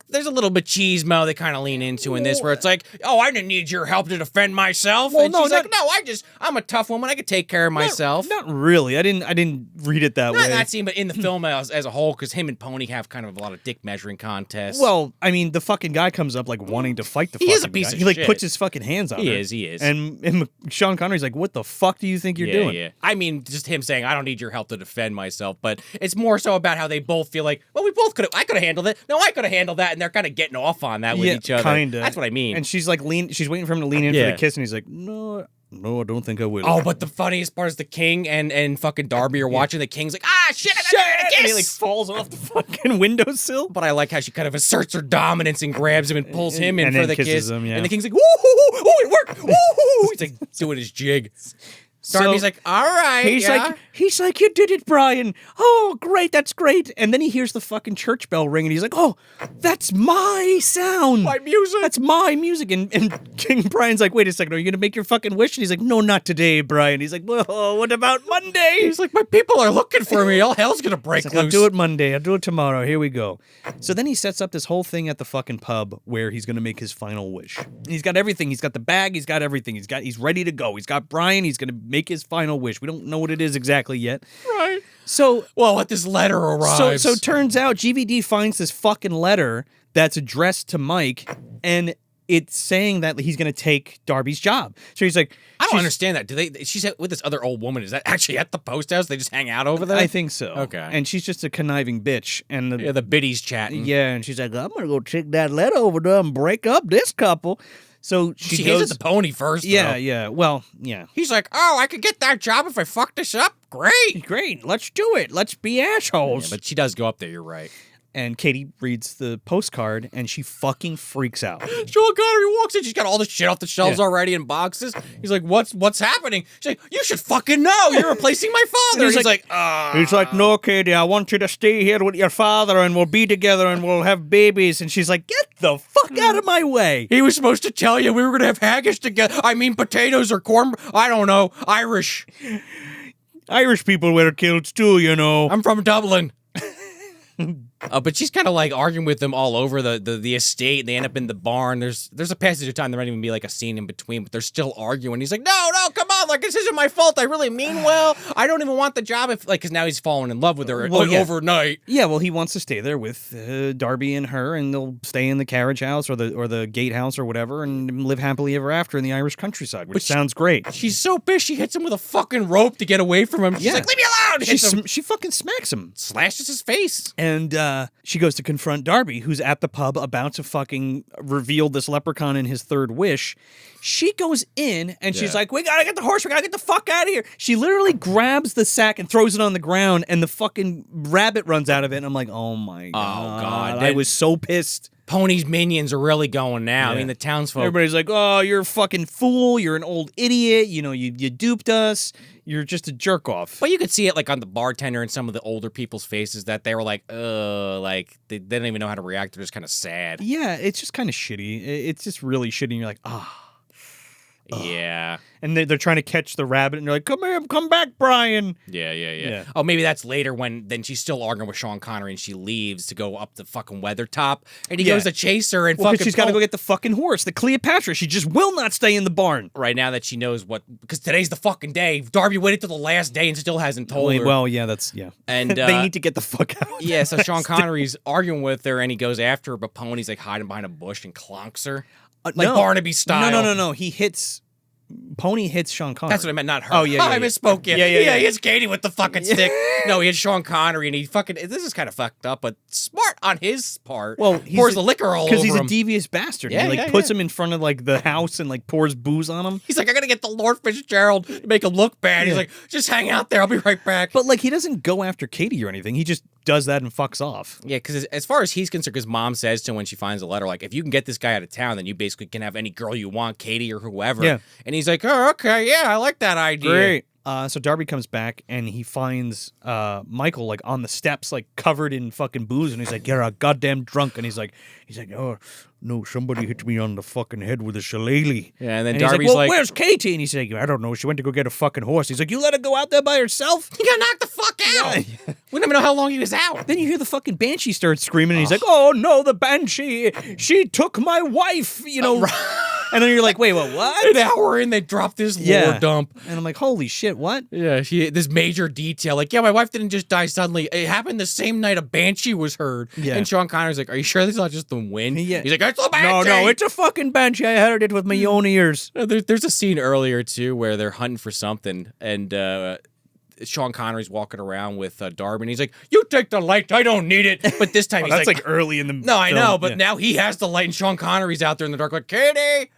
there's a little machismo they kind of lean into in this, where it's like, oh, I didn't need your help to defend myself. Well, and no, she's not- like, no, I'm a tough woman. I could take care of myself. Not really. I didn't read it that Not way. that scene, but in the film as a whole, because him and Pony have kind of a lot of dick measuring contests. Well, I mean, the fucking guy comes up like wanting to fight the He fucking is a piece guy. of He like shit. puts his fucking hands on He her. is. And Sean Connery's like, "What the fuck do you think you're doing?" Yeah. I mean, just him saying, I don't need your help to defend myself, but it's more so about how they both feel like, well, I could have handled it. No, I could have handled that, and they're kind of getting off on that with each other. Kinda. That's what I mean. And she's like she's waiting for him to lean in for Yeah. the kiss, and he's like, "No, I don't think I will." Oh, but the funniest part is the king and fucking Darby are watching. The king's like, ah, shit, I got a And kiss. he like falls off the fucking windowsill. But I like how she kind of asserts her dominance and grabs him and pulls him in And for then the kisses kiss. him, yeah. And the king's like, woo, it worked, woo. He's like doing his jig. Darby's like, all right. He's like, "You did it, Brian. Oh, great, that's great." And then he hears the fucking church bell ring, and he's like, "Oh, that's my sound. My music. That's my music." And King Brian's like, "Wait a second, are you gonna make your fucking wish?" And he's like, "No, not today, Brian." He's like, "Well, what about Monday?" He's like, my people are looking for me. All hell's gonna break He's like, loose. "I'll do it Monday. I'll do it tomorrow. Here we go." So then he sets up this whole thing at the fucking pub where he's gonna make his final wish. He's got everything. He's got the bag. He's got everything. He's ready to go. He's got Brian. He's gonna make his final wish. We don't know what it is exactly yet. Right. So Well, what this letter arrives. So turns out GVD finds this fucking letter that's addressed to Mike, and it's saying that he's going to take Darby's job. So he's like, I don't understand that. She's with this other old woman. Is that actually at the post house? They just hang out over there? I think so. Okay. And she's just a conniving bitch. And the biddies chatting. yeah, and she's like, "I'm going to go take that letter over there and break up this couple." So she She goes. hands it the pony first, yeah, though. yeah. Well, yeah. He's like, oh, I could get that job if I fuck this up. Great. Great. Let's do it. Let's be assholes. Yeah, but she does go up there. You're right. And Katie reads the postcard, and she fucking freaks out. Sean Connery walks in. She's got all the shit off the shelves already in boxes. He's like, what's happening? She's like, you should fucking know. You're replacing my father. He's He's like, like, He's like, "No, Katie, I want you to stay here with your father and we'll be together and we'll have babies." And she's like, "Get the fuck out of my way." he was supposed to tell you we were going to have haggis together. I mean, potatoes or corn. I don't know. Irish. Irish people wear kilts too, you know. I'm from Dublin. But she's kind of like arguing with them all over the estate. They end up in the barn. There's a passage of time. There might even be like a scene in between, but they're still arguing. He's like, no, come on. Like, this isn't my fault. I really mean well. I don't even want the job because now he's fallen in love with her overnight. Yeah, well, he wants to stay there with Darby and her, and they'll stay in the carriage house or the gatehouse or whatever and live happily ever after in the Irish countryside, which sounds great. She's so pissed. She hits him with a fucking rope to get away from him. She's like, leave me alone. Hits him. She fucking smacks him. Slashes his face. And she goes to confront Darby, who's at the pub about to fucking reveal this leprechaun in his third wish. She goes in and she's like, "We gotta get the horse. We gotta get the fuck out of here." She literally grabs the sack and throws it on the ground, and the fucking rabbit runs out of it. And I'm like, "Oh my god!" I was so pissed. Pony's minions are really going now. Yeah. I mean, the townsfolk. Everybody's like, "Oh, you're a fucking fool. You're an old idiot. You know, you duped us. You're just a jerk off." But you could see it like on the bartender and some of the older people's faces that they were like, like they don't even know how to react. They're just kind of sad. Yeah, it's just kind of shitty. It's just really shitty. And you're like, Yeah. And they're trying to catch the rabbit, and they're like, come here, come back, Brian. Yeah. Oh, maybe that's later then she's still arguing with Sean Connery, and she leaves to go up the fucking Weathertop, and he goes to chase her, and fucking... she's got to go get the fucking horse, the Cleopatra. She just will not stay in the barn. Right now that she knows because today's the fucking day. Darby waited till the last day and still hasn't told her. Well, yeah, that's... Yeah. And they need to get the fuck out. Yeah, so Sean Connery's arguing with her, and he goes after her, but Pony's like hiding behind a bush and clonks her. Like Barnaby style. No. Pony hits Sean Connery. That's what I meant, not her. Oh, yeah. I misspoke. Yeah. He hits Katie with the fucking stick. No, he hits Sean Connery, and he fucking... This is kind of fucked up, but smart on his part. Well, he pours the liquor all over him. Because he's a devious bastard. Yeah, he puts him in front of like the house and like pours booze on him. He's like, I gotta get the Lord Fitzgerald to make him look bad. He's like, just hang out there. I'll be right back. But like, he doesn't go after Katie or anything. He just does that and fucks off. Yeah, because as far as he's concerned, because Mom says to him when she finds a letter, like, if you can get this guy out of town, then you basically can have any girl you want, Katie or whoever. Yeah. And he's like, oh, okay, yeah, I like that idea. Great. So Darby comes back and he finds Michael like on the steps, like covered in fucking booze, and he's like, "You're a goddamn drunk," and he's like, "Oh no, somebody hit me on the fucking head with a shillelagh." Yeah, and then Darby's Darby's like, "Where's Katie?" And he's like, "I don't know. She went to go get a fucking horse." He's like, "You let her go out there by herself?" He got knocked the fuck out. Yeah. We don't even know how long he was out. Then you hear the fucking banshee start screaming, and he's like, "Oh no, the banshee! She took my wife!" You know. And then you're like, wait, what? An hour in, they dropped this lore dump. And I'm like, holy shit, what? Yeah, this major detail. Like, yeah, my wife didn't just die suddenly. It happened the same night a banshee was heard. Yeah. And Sean Connery's like, are you sure this is not just the wind? Yeah. He's like, it's a banshee! No, it's a fucking banshee. I heard it with my own ears. There's a scene earlier, too, where they're hunting for something, and Sean Connery's walking around with Darby, and he's like, you take the light, I don't need it. But this time he's that's like early in the No, I know, but now he has the light, and Sean Connery's out there in the dark like, Katie!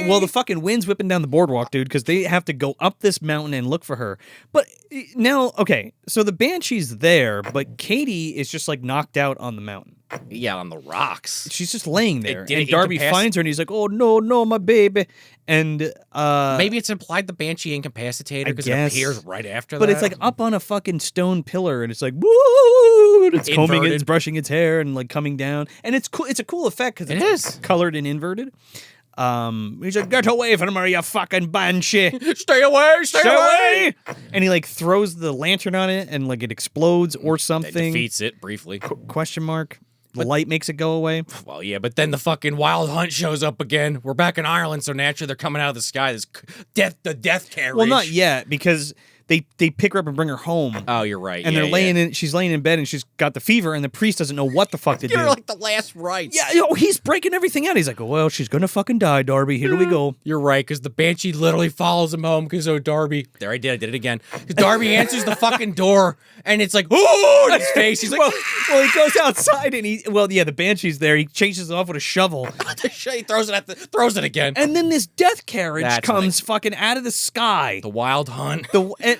Well, the fucking wind's whipping down the boardwalk, dude, because they have to go up this mountain and look for her. But now, okay, so the banshee's there, but Katie is just like knocked out on the mountain. Yeah, on the rocks. She's just laying there, and Darby finds her, and he's like, "Oh no, my baby." And maybe it's implied the banshee incapacitated because it appears right after that. But it's like up on a fucking stone pillar, and it's like woo! And it's combing it, it's brushing its hair, and like coming down, and it's cool. It's a cool effect because it's colored and inverted. He's like, "Get away from her, you fucking banshee! Stay away! And he like throws the lantern on it, and like it explodes or something. It defeats it briefly. Question mark. The light makes it go away. Well, yeah, but then the fucking wild hunt shows up again. We're back in Ireland, so naturally they're coming out of the sky. The death carriage. Well, not yet, because they pick her up and bring her home. Oh, you're right. And they're she's laying in bed, and she's got the fever, and the priest doesn't know what the fuck to do. You're like the last rites. Yeah, he's breaking everything out. He's like, "Oh, well, she's gonna fucking die, Darby. Here we go." You're right, because the banshee literally follows him home, because Darby... There, I did it again. Because Darby answers the fucking door, and it's like, "Oh!" in his face. He's like... well, he goes outside, and the banshee's there. He chases it off with a shovel. He throws it again. And then this death carriage comes fucking out of the sky. The wild hunt.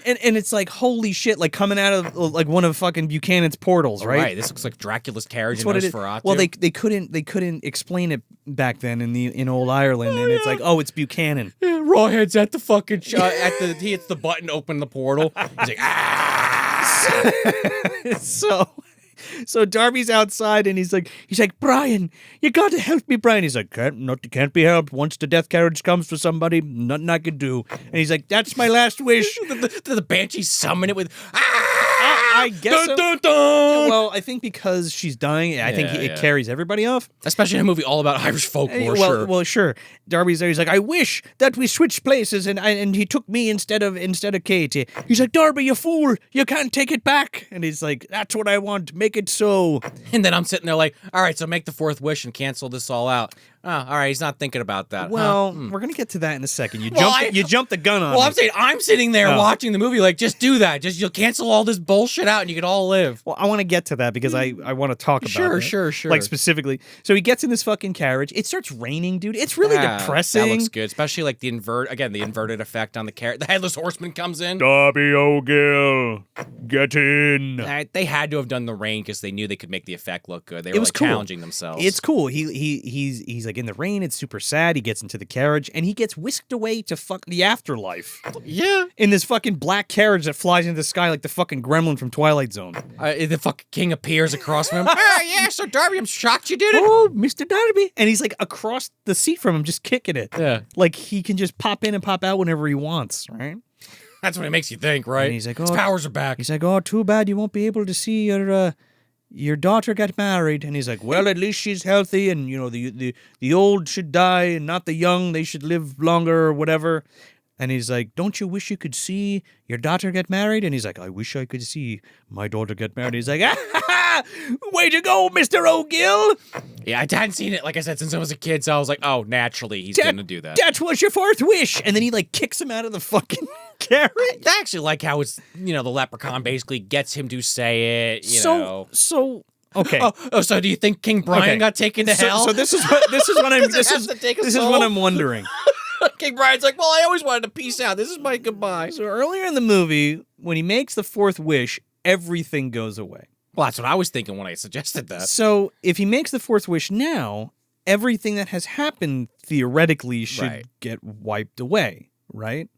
And it's like, holy shit, like coming out of like one of fucking Buchanan's portals, right? Right. This looks like Dracula's carriage in Nosferatu. Well, they couldn't explain it back then in old Ireland, and it's like, oh, it's Buchanan. Yeah, Rawhead's at the fucking he hits the button, open the portal. He's like, ah. So Darby's outside, and he's like, "Brian, you got to help me, Brian." He's like, "Can't be helped. Once the death carriage comes for somebody, nothing I can do." And he's like, "That's my last wish." the banshee summon it with, I guess so. Dun, dun. Well, I think because she's dying, I think it carries everybody off. Especially in a movie all about Irish folklore. Well, sure. Darby's there. He's like, "I wish that we switched places, and he took me instead of Katie." He's like, "Darby, you fool! You can't take it back." And he's like, "That's what I want. Make it so." And then I'm sitting there like, "All right, so make the fourth wish and cancel this all out." Oh, all right, he's not thinking about that. Well, we're gonna get to that in a second. You jumped the gun on me. Well, I'm saying I'm sitting there watching the movie like, just do that. Just you'll cancel all this bullshit out and you can all live. Well, I want to get to that because I want to talk about it. Sure. Like specifically. So he gets in this fucking carriage. It starts raining, dude. It's really depressing. That looks good, especially like the inverted effect on the carriage. The headless horseman comes in. Darby O'Gill, get in. They had to have done the rain because they knew they could make the effect look good. They were like challenging themselves. It's cool. He's like, like, in the rain, it's super sad. He gets into the carriage, and he gets whisked away to fuck the afterlife. Yeah. In this fucking black carriage that flies into the sky like the fucking gremlin from Twilight Zone. The fucking king appears across from him. Yeah, so Darby, I'm shocked you did it. Oh, Mr. Darby. And he's like across the seat from him, just kicking it. Yeah. Like he can just pop in and pop out whenever he wants, right? That's what it makes you think, right? And he's like, his powers are back. He's like, oh, too bad you won't be able to see your daughter get married. And he's like, well, at least she's healthy, and you know, the old should die and not the young. They should live longer or whatever. And he's like, don't you wish you could see your daughter get married? And he's like, I wish I could see my daughter get married. He's like, way to go, Mr. O'Gill. Yeah, I hadn't seen it, like I said, since I was a kid, so I was like, oh, naturally, he's going to do that. That was your fourth wish. And then he like kicks him out of the fucking carriage. I actually like how it's, you know, the leprechaun basically gets him to say it, you know. So okay. Oh, so do you think King Brian got taken to hell? So this is what I'm wondering. King Brian's like, well, I always wanted to peace out. This is my goodbye. So earlier in the movie, when he makes the fourth wish, everything goes away. Well, that's what I was thinking when I suggested that. So if he makes the fourth wish now, everything that has happened theoretically should get wiped away, right?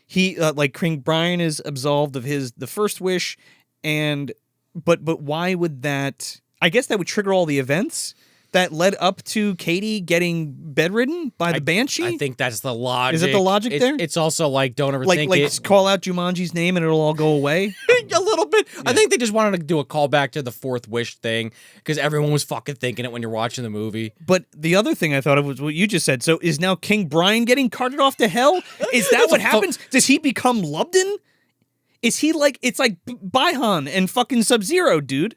He like King Brian is absolved of the first wish, and but why would that? I guess that would trigger all the events that led up to Katie getting bedridden by the Banshee? I think that's the logic. Is it the logic there? It's also like, don't ever think like it. Call out Jumanji's name and it'll all go away? A little bit. Yeah. I think they just wanted to do a callback to the fourth wish thing because everyone was fucking thinking it when you're watching the movie. But the other thing I thought of was what you just said. So is now King Brian getting carted off to hell? Is that what happens? Does he become Lubden? Is he like, it's like Baihan and fucking Sub-Zero, dude.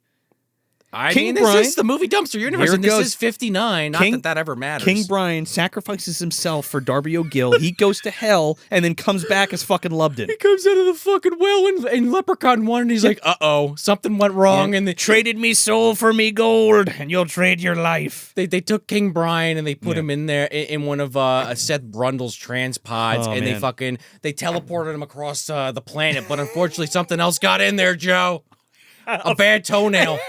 I mean, this is the movie Dumpster Universe, and this is 59. Not that ever matters. King Brian sacrifices himself for Darby O'Gill. He goes to hell and then comes back as fucking Lubden. He comes out of the fucking well in Leprechaun 1, and he's like, uh-oh, something went wrong. And they traded me soul for me gold, and you'll trade your life. They took King Brian, and they put him in there in one of Seth Brundle's transports, and they teleported him across the planet, but unfortunately something else got in there, Joe. A bad toenail.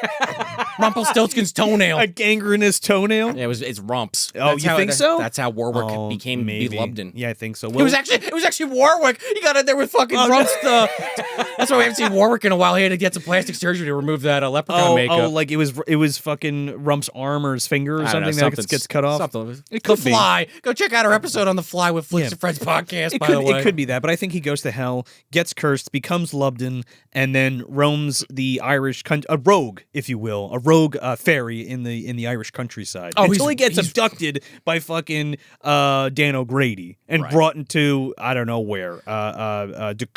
Rumpelstiltskin's toenail. A gangrenous toenail? Yeah, it's Rumps. Oh, you think so? That's how Warwick became Lubden. Yeah, I think so. Well, it was actually Warwick. He got in there with fucking Rumps. That's why we haven't seen Warwick in a while. He had to get some plastic surgery to remove that leprechaun makeup. Oh, like it was fucking Rump's arm or his finger or something that gets cut off? Something. It could The Fly. Go check out our episode on The Fly with Flicks and Friends podcast, by the way. It could be that, but I think he goes to hell, gets cursed, becomes Lubden, and then roams the Irish country, a rogue, if you will, a rogue fairy in the Irish countryside. Until he gets abducted by fucking Dan O'Grady and brought into, I don't know where,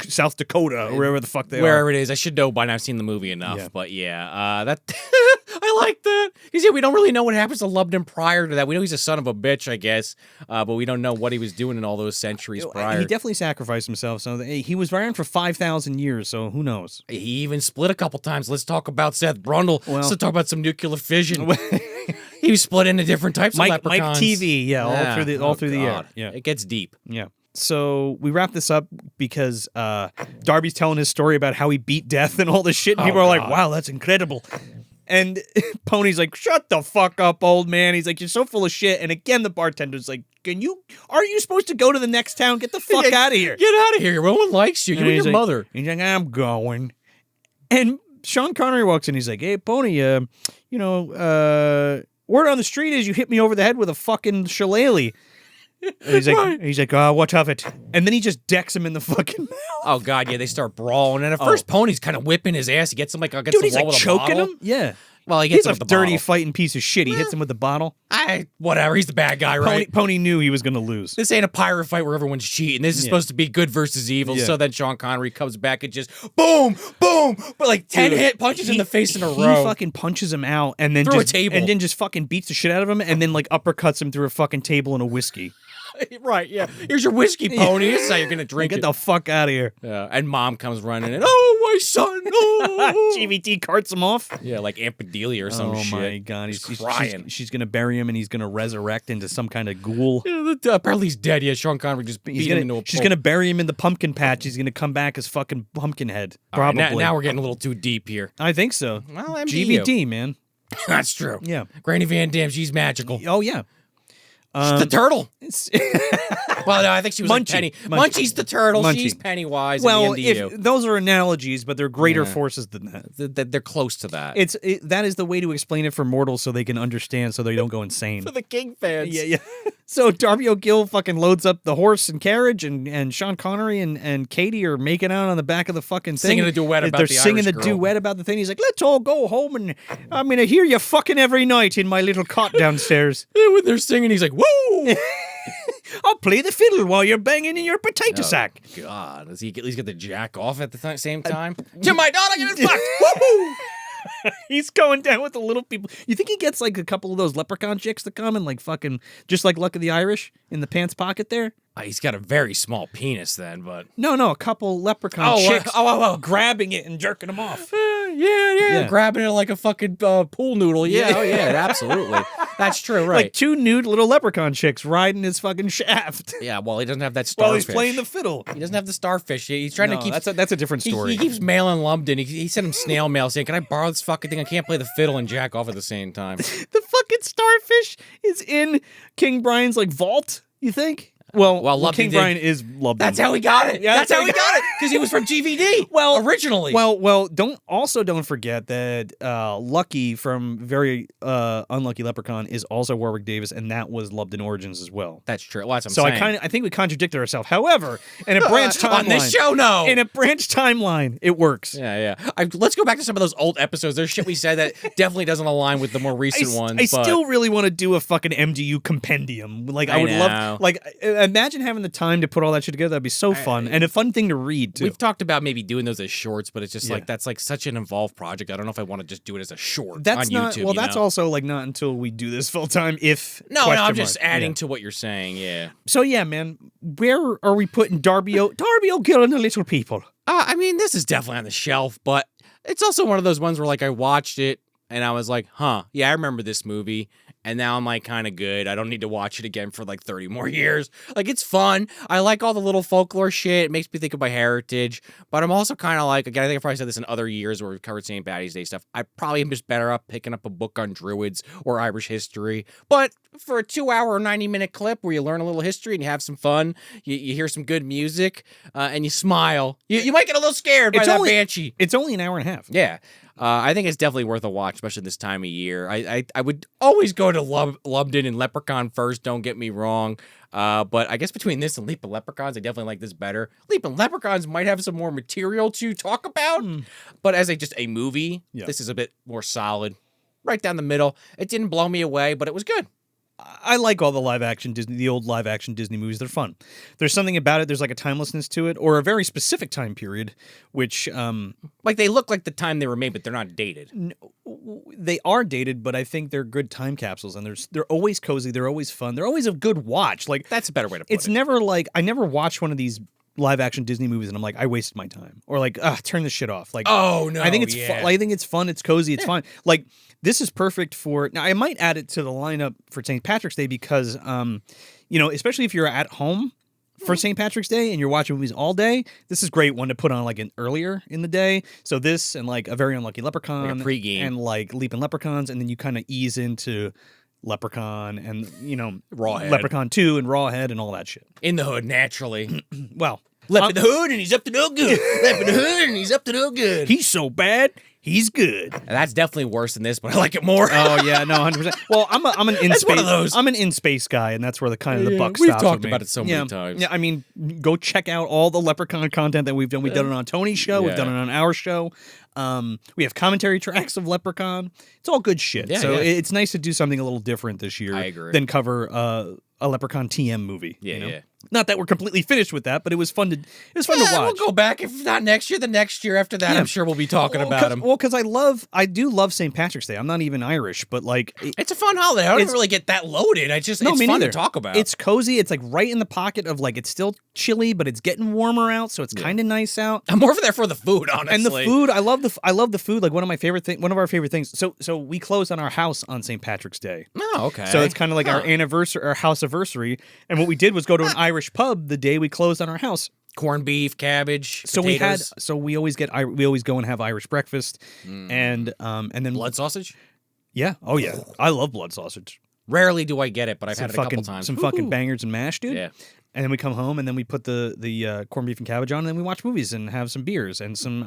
South Dakota or wherever the fuck they are. Wherever it is. I should know by now. I've seen the movie enough, but that I like that. Because we don't really know what happens to Lubden prior to that. We know he's a son of a bitch, I guess, but we don't know what he was doing in all those centuries prior. He definitely sacrificed himself. So he was around for 5,000 years, so who knows? He even split a couple times. Let's talk about Seth Brundle. Let's talk about some nuclear fission. He was split into different types of leprechauns. Mike TV, all through the air. Yeah. It gets deep. Yeah. So we wrap this up because Darby's telling his story about how he beat death and all this shit. And people are like, wow, that's incredible. And Pony's like, shut the fuck up, old man. He's like, you're so full of shit. And again, the bartender's like, aren't you supposed to go to the next town? Get the fuck out of here. Get out of here. No one likes you. You and your mother. He's like, I'm going. And Sean Connery walks in. He's like, hey, Pony, word on the street is you hit me over the head with a fucking shillelagh. He's like, what of it? And then he just decks him in the fucking mouth. Oh, God, yeah, they start brawling. And at first, Pony's kind of whipping his ass. He gets him against the wall with a bottle. Choking him? Yeah. Well, he gets him with with the the dirty bottle. fighting piece of shit. He hits him with the bottle. Whatever, he's the bad guy, right? Pony knew he was going to lose. This ain't a pirate fight where everyone's cheating. This is supposed to be good versus evil. So then Sean Connery comes back and just boom, boom, but like 10 punches in the face in a row. He fucking punches him out and then through a table. And then just fucking beats the shit out of him and then like uppercuts him through a fucking table and a whiskey. Right, yeah. Here's your whiskey, Pony. This is how you're going to drink Get the fuck out of here. Yeah, and Mom comes running in. Oh, my son. Oh. GVT carts him off. Yeah, like Aunt Bedelia or some shit. Oh, my God. He's crying. She's going to bury him and he's going to resurrect into some kind of ghoul. Yeah, apparently he's dead. Yeah, Sean Connery just beat him into a She's going to bury him in the pumpkin patch. He's going to come back as fucking Pumpkinhead. Probably. Right, now we're getting a little too deep here. I think so. Well, MDU. GVT, man. That's true. Yeah. Granny Van Dam, she's magical. Oh, yeah. The turtle. It's- Well, no, I think she was like Munchie. Penny. Munchie. Munchie's the turtle. Munchie. She's Pennywise well, in the MDU. those are analogies, but they're greater Yeah. forces than that. They're close to that. That is the way to explain it for mortals so they can understand, so they don't go insane. For the King fans. Yeah. So Darby O'Gill fucking loads up the horse and carriage, and Sean Connery and Katie are making out on the back of the fucking thing. Singing a duet about They're the singing Irish the girl. duet about the thing. He's like, let's all go home, and I'm going to hear you fucking every night in my little cot downstairs. When they're singing, he's like, woo! I'll play the fiddle while you're banging in your potato sack. God, does he at least get the jack off at the same time? To my daughter, get it fucked! Woo! He's going down with the little people. You think he gets like a couple of those leprechaun chicks to come and like fucking, just like Luck of the Irish in the pants pocket there? He's got a very small penis then, but... No, a couple leprechaun chicks grabbing it and jerking them off. Yeah. Grabbing it like a fucking pool noodle. Yeah, absolutely. That's true, right. Like two nude little leprechaun chicks riding his fucking shaft. Yeah, well, he doesn't have that starfish. While he's playing the fiddle. He doesn't have the starfish. He's trying to keep... That's a different story. He keeps mailing Lumsden. He sent him snail mail saying, can I borrow this fucking thing? I can't play the fiddle and jack off at the same time. The fucking starfish is in King Brian's like vault, you think? Well, Lupton King did- Brian is Lubden. That's how he got it. Yeah, that's how he got it. Because he was from GVD. Originally. Well, don't forget that Lucky from Very Unlucky Leprechaun is also Warwick Davis, and that was Lubden Origins as well. That's true. Well, that's what So I'm saying. I think we contradicted ourselves. However, in a branch timeline, on this show, no. in a branch timeline, it works. Yeah. Let's go back to some of those old episodes. There's shit we said that definitely doesn't align with the more recent ones. I still really want to do a fucking MDU compendium. Like I would love, like imagine having the time to put all that shit together. That'd be so fun and a fun thing to read too. We've talked about maybe doing those as shorts, but it's just like that's like such an involved project. I don't know if I want to just do it as a short That's on not YouTube. well. That's also like not until we do this full time. If no, question I'm just mark. adding Yeah. to what you're saying. Yeah. So yeah, man, where are we putting Darby O'Gill and the Little People? I mean, this is definitely on the shelf, but it's also one of those ones where like I watched it and I was like, yeah, I remember this movie. And now I'm like kind of good. I don't need to watch it again for like 30 more years. Like it's fun. I like all the little folklore shit. It makes me think of my heritage. But I'm also kind of like, again, I think I've probably said this in other years where we've covered St. Patty's Day stuff. I probably am just better off picking up a book on Druids or Irish history. But for a 2-hour or 90-minute clip where you learn a little history and you have some fun, you hear some good music, and you smile, you might get a little scared by that banshee. It's only an hour and a half. Yeah. I think it's definitely worth a watch, especially this time of year. I would always go to Lubden and Leprechaun first, don't get me wrong. But I guess between this and Leapin' Leprechauns, I definitely like this better. Leapin' Leprechauns might have some more material to talk about, but as just a movie, this is a bit more solid. Right down the middle. It didn't blow me away, but it was good. I like all the old live action Disney movies. They're fun. There's something about it. There's like a timelessness to it, or a very specific time period, which like they look like the time they were made, but they're not dated. They are dated, but I think they're good time capsules, and they're always cozy. They're always fun. They're always a good watch. Like that's a better way to put it. It's never like I never watched one of these live action Disney movies and I'm like, I wasted my time, or like, turn this shit off. Like, oh no, I think it's fun. I think it's fun. It's cozy. It's fun. Like, this is perfect for. Now, I might add it to the lineup for St. Patrick's Day because, especially if you're at home for St. Patrick's Day and you're watching movies all day, this is a great one to put on like earlier in the day. So this and like A Very Unlucky Leprechaun, like a pregame, and like Leapin' Leprechauns, and then you kind of ease into Leprechaun and Rawhead. Leprechaun 2 and Rawhead and all that shit. In the hood, naturally. Well, Lep in the hood and he's up to no good. Lep in the hood and he's up to no good. He's so bad, he's good. And that's definitely worse than this, but I like it more. Oh yeah, no, 100%. Well, I'm an in That's space. one of those. I'm an in space guy, and that's where the the buck stops. We've with talked me. about it so many times. Yeah, I mean, go check out all the Leprechaun content that we've done. We've done it on Tony's show. We've done it on our show. We have commentary tracks of Leprechaun. It's all good shit. Yeah, so yeah. it's nice to do something a little different this year. I agree. Than cover a Leprechaun TM movie. Yeah, yeah. Not that we're completely finished with that, but it was fun to to watch. We'll go back if not next year, the next year after that. I'm sure we'll be talking about him. Well, because I do love St. Patrick's Day. I'm not even Irish, but like it's a fun holiday. I don't even really get that loaded. It's me fun neither. to talk about. It's cozy. It's like right in the pocket of like it's still chilly, but it's getting warmer out, so it's kind of nice out. I'm more there for the food, honestly. And the food, I love the food. Like one of our favorite things. So we closed on our house on St. Patrick's Day. Oh, okay. So it's kind of like our anniversary, our house anniversary. And what we did was go to an Irish pub the day we closed on our house. Corned beef, cabbage, So potatoes. we always go and have Irish breakfast, and then blood sausage. Yeah. Oh yeah. I love blood sausage. Rarely do I get it, but I've some had it a couple fucking times. some fucking bangers and mash, dude. Yeah. And then we come home and then we put the corned beef and cabbage on, and then we watch movies and have some beers and some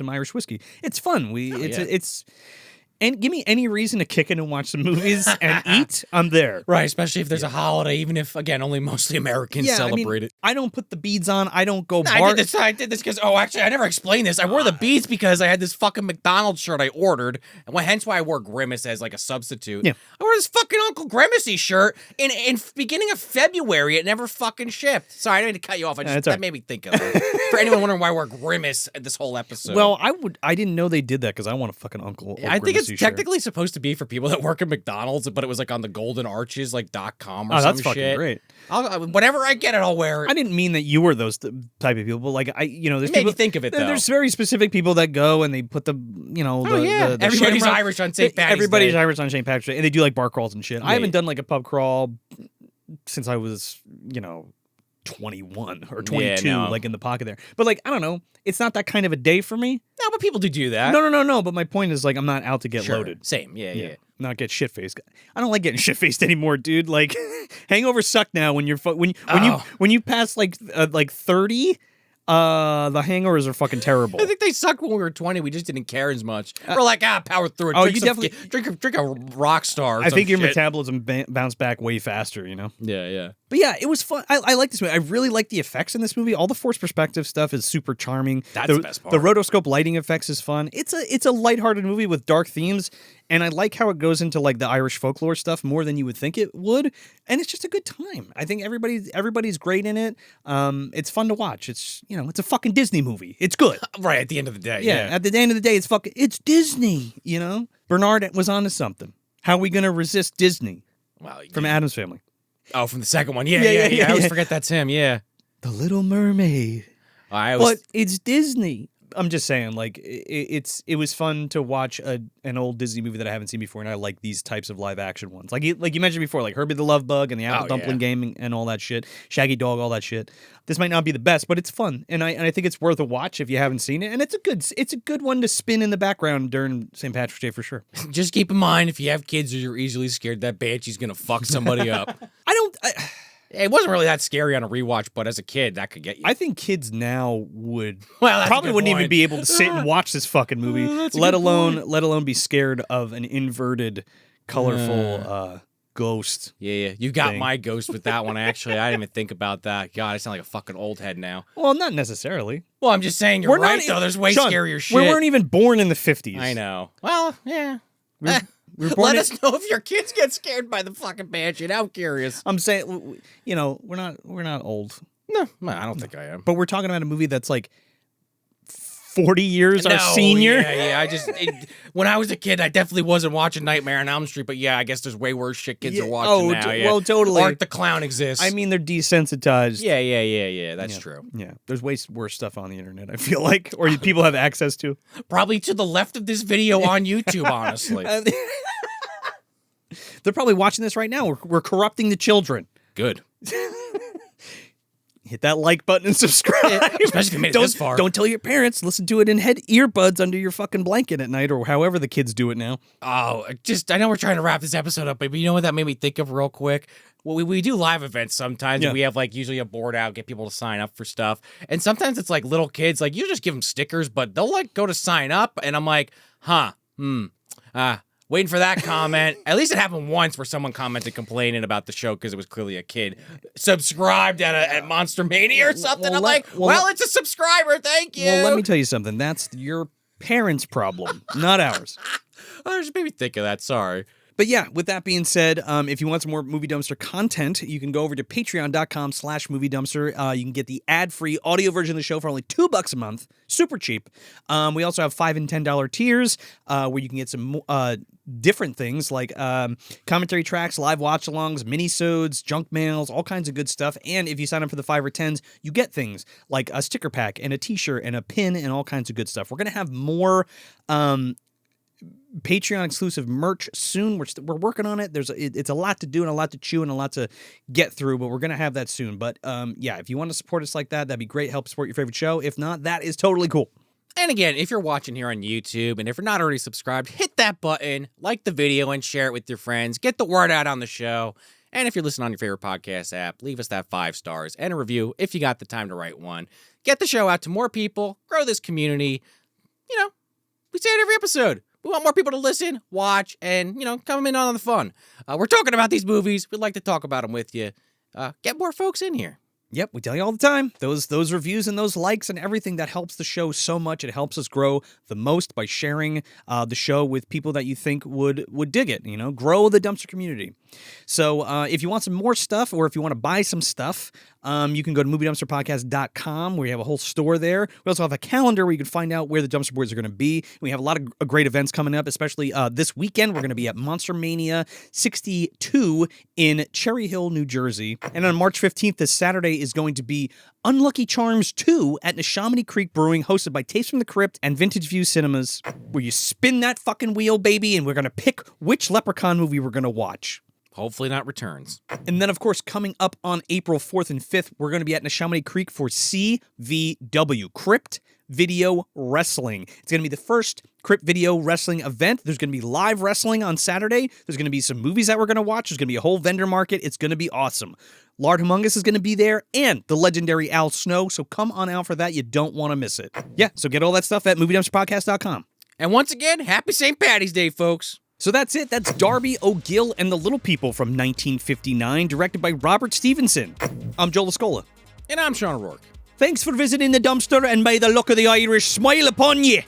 Irish whiskey. It's fun. And give me any reason to kick in and watch some movies and eat, I'm there. Right, especially if there's a holiday, even if, again, only mostly Americans celebrate it. I don't put the beads on. I don't go I did this because, actually, I never explained this. I wore the beads because I had this fucking McDonald's shirt I ordered, and hence why I wore Grimace as like a substitute. Yeah. I wore this fucking Uncle Grimacey shirt in beginning of February. It never fucking shipped. Sorry, I didn't mean to cut you off. That made me think of it. For anyone wondering why I wore Grimace this whole episode. Well, I didn't know they did that because I want a fucking Uncle I think it's Grimacey technically supposed to be for people that work at McDonald's, but it was like on the Golden Arches, like .com or Oh, some that's fucking shit. great. Whenever I get it, I'll wear it. I didn't mean that you were those type of people, but like there's It made people, me think of it, though. There's very specific people that go and they put the the Everybody's shamrock- Irish on St. Patty's Everybody's Day. Irish on St. Patrick's Day, and they do like bar crawls and shit. I haven't done like a pub crawl since I was 21 or 22, like in the pocket there. But like I don't know, it's not that kind of a day for me. No, but people do that. No. But my point is like I'm not out to get loaded. Same, yeah. Not get shit faced. I don't like getting shit faced anymore, dude. Like hangovers suck now. When you're when you pass like 30, the hangovers are fucking terrible. I think they sucked when we were 20. We just didn't care as much. We're like, power through it. Oh, Drink you some- definitely drink a rock star. I think your metabolism bounced back way faster, Yeah. But yeah, it was fun. I like this movie. I really like the effects in this movie. All the forced perspective stuff is super charming. That's the best part. The rotoscope lighting effects is fun. It's a lighthearted movie with dark themes, and I like how it goes into like the Irish folklore stuff more than you would think it would. And it's just a good time. I think everybody's great in it. It's fun to watch. It's it's a fucking Disney movie. It's good. Right at the end of the day. Yeah. At the end of the day, it's Disney. Bernard was onto something. How are we gonna resist Disney? Well, From Addams Family. Oh, from the second one. Yeah. Yeah. I always forget that's him. Yeah. The Little Mermaid. But it's Disney. I'm just saying, like, it was fun to watch an old Disney movie that I haven't seen before, and I like these types of live action ones. Like you mentioned before, like Herbie the Love Bug and the Apple Dumpling Game and all that shit, Shaggy Dog, all that shit. This might not be the best, but it's fun, and I think it's worth a watch if you haven't seen it. And it's a good one to spin in the background during St. Patrick's Day for sure. Just keep in mind, if you have kids or you're easily scared, that banshee's gonna fuck somebody up. It wasn't really that scary on a rewatch, but as a kid, that could get you. I think kids now would that's probably a good wouldn't point. even be able to sit and watch this fucking movie, let alone be scared of an inverted, colorful ghost. Yeah. You got thing. my ghost with that one, actually. I didn't even think about that. God, I sound like a fucking old head now. Well, not necessarily. Well, I'm just saying you're right, though. There's way Sean, scarier shit. We weren't even born in the 50s. I know. Well, yeah. We were born Let us know if your kids get scared by the fucking banshee. I'm curious. I'm saying, we're not old, No, I don't think I am. but we're talking about a movie that's like 40 years our senior. Yeah. When I was a kid, I definitely wasn't watching Nightmare on Elm Street, but yeah, I guess there's way worse shit kids are watching now. Well, totally. Art the Clown exists. I mean, they're desensitized. Yeah. That's true. Yeah, there's way worse stuff on the internet, I feel like, or people have access to. Probably to the left of this video on YouTube, honestly. They're probably watching this right now. We're corrupting the children. Good. Hit that like button and subscribe. Especially if you made it this far. Don't tell your parents. Listen to it in earbuds under your fucking blanket at night, or however the kids do it now. Oh, I know we're trying to wrap this episode up, but you know what that made me think of real quick? Well, we do live events sometimes, and we have like usually a board out, get people to sign up for stuff. And sometimes it's like little kids, like you just give them stickers, but they'll like go to sign up, and I'm like, waiting for that comment. At least it happened once where someone commented complaining about the show because it was clearly a kid. Subscribed at Monster Mania or something. It's a subscriber. Thank you. Well, let me tell you something. That's your parents' problem, not ours. Oh, just made me think of that. Sorry. But yeah, with that being said, if you want some more Movie Dumpster content, you can go over to patreon.com/Movie Dumpster. You can get the ad-free audio version of the show for only $2 a month. Super cheap. We also have $5 and $10 tiers where you can get some different things like commentary tracks, live watch-alongs, mini-sodes, junk mails, all kinds of good stuff. And if you sign up for the 5 or 10s, you get things like a sticker pack and a t-shirt and a pin and all kinds of good stuff. We're going to have more Patreon exclusive merch soon. We're working on it. It's a lot to do and a lot to chew and a lot to get through, but we're gonna have that soon. But if you want to support us like that, that'd be great. Help support your favorite show. If not, that is totally cool. And again, if you're watching here on YouTube and if you're not already subscribed, hit that button, like the video, and share it with your friends. Get the word out on the show. And if you're listening on your favorite podcast app, leave us that 5 stars and a review if you got the time to write one. Get the show out to more people, grow this community. You know, we say it every episode. We want more people to listen, watch, and, come in on the fun. We're talking about these movies. We'd like to talk about them with you. Get more folks in here. Yep, we tell you all the time. Those reviews and those likes and everything, that helps the show so much. It helps us grow the most by sharing the show with people that you think would dig it. Grow the dumpster community. So if you want some more stuff, or if you want to buy some stuff, you can go to moviedumpsterpodcast.com, where you have a whole store there. We also have a calendar where you can find out where the dumpster boys are going to be. We have a lot of great events coming up, especially this weekend. We're going to be at Monster Mania 62 in Cherry Hill, New Jersey. And on March 15th, this Saturday, is going to be Unlucky Charms 2 at Neshaminy Creek Brewing, hosted by Tapes from the Crypt and Vintage View Cinemas, where you spin that fucking wheel, baby, and we're going to pick which Leprechaun movie we're going to watch. Hopefully not Returns. And then, of course, coming up on April 4th and 5th, we're going to be at Neshaminy Creek for CVW, Crypt Video Wrestling. It's going to be the first Crypt Video Wrestling event. There's going to be live wrestling on Saturday. There's going to be some movies that we're going to watch. There's going to be a whole vendor market. It's going to be awesome. Lard Humongous is going to be there, and the legendary Al Snow, so come on out for that. You don't want to miss it. Yeah, so get all that stuff at moviedumpsterpodcast.com. And once again, happy St. Paddy's Day, folks. So that's it. That's Darby O'Gill and the Little People from 1959, directed by Robert Stevenson. I'm Joel Escola. And I'm Sean O'Rourke. Thanks for visiting the dumpster, and may the luck of the Irish smile upon ye.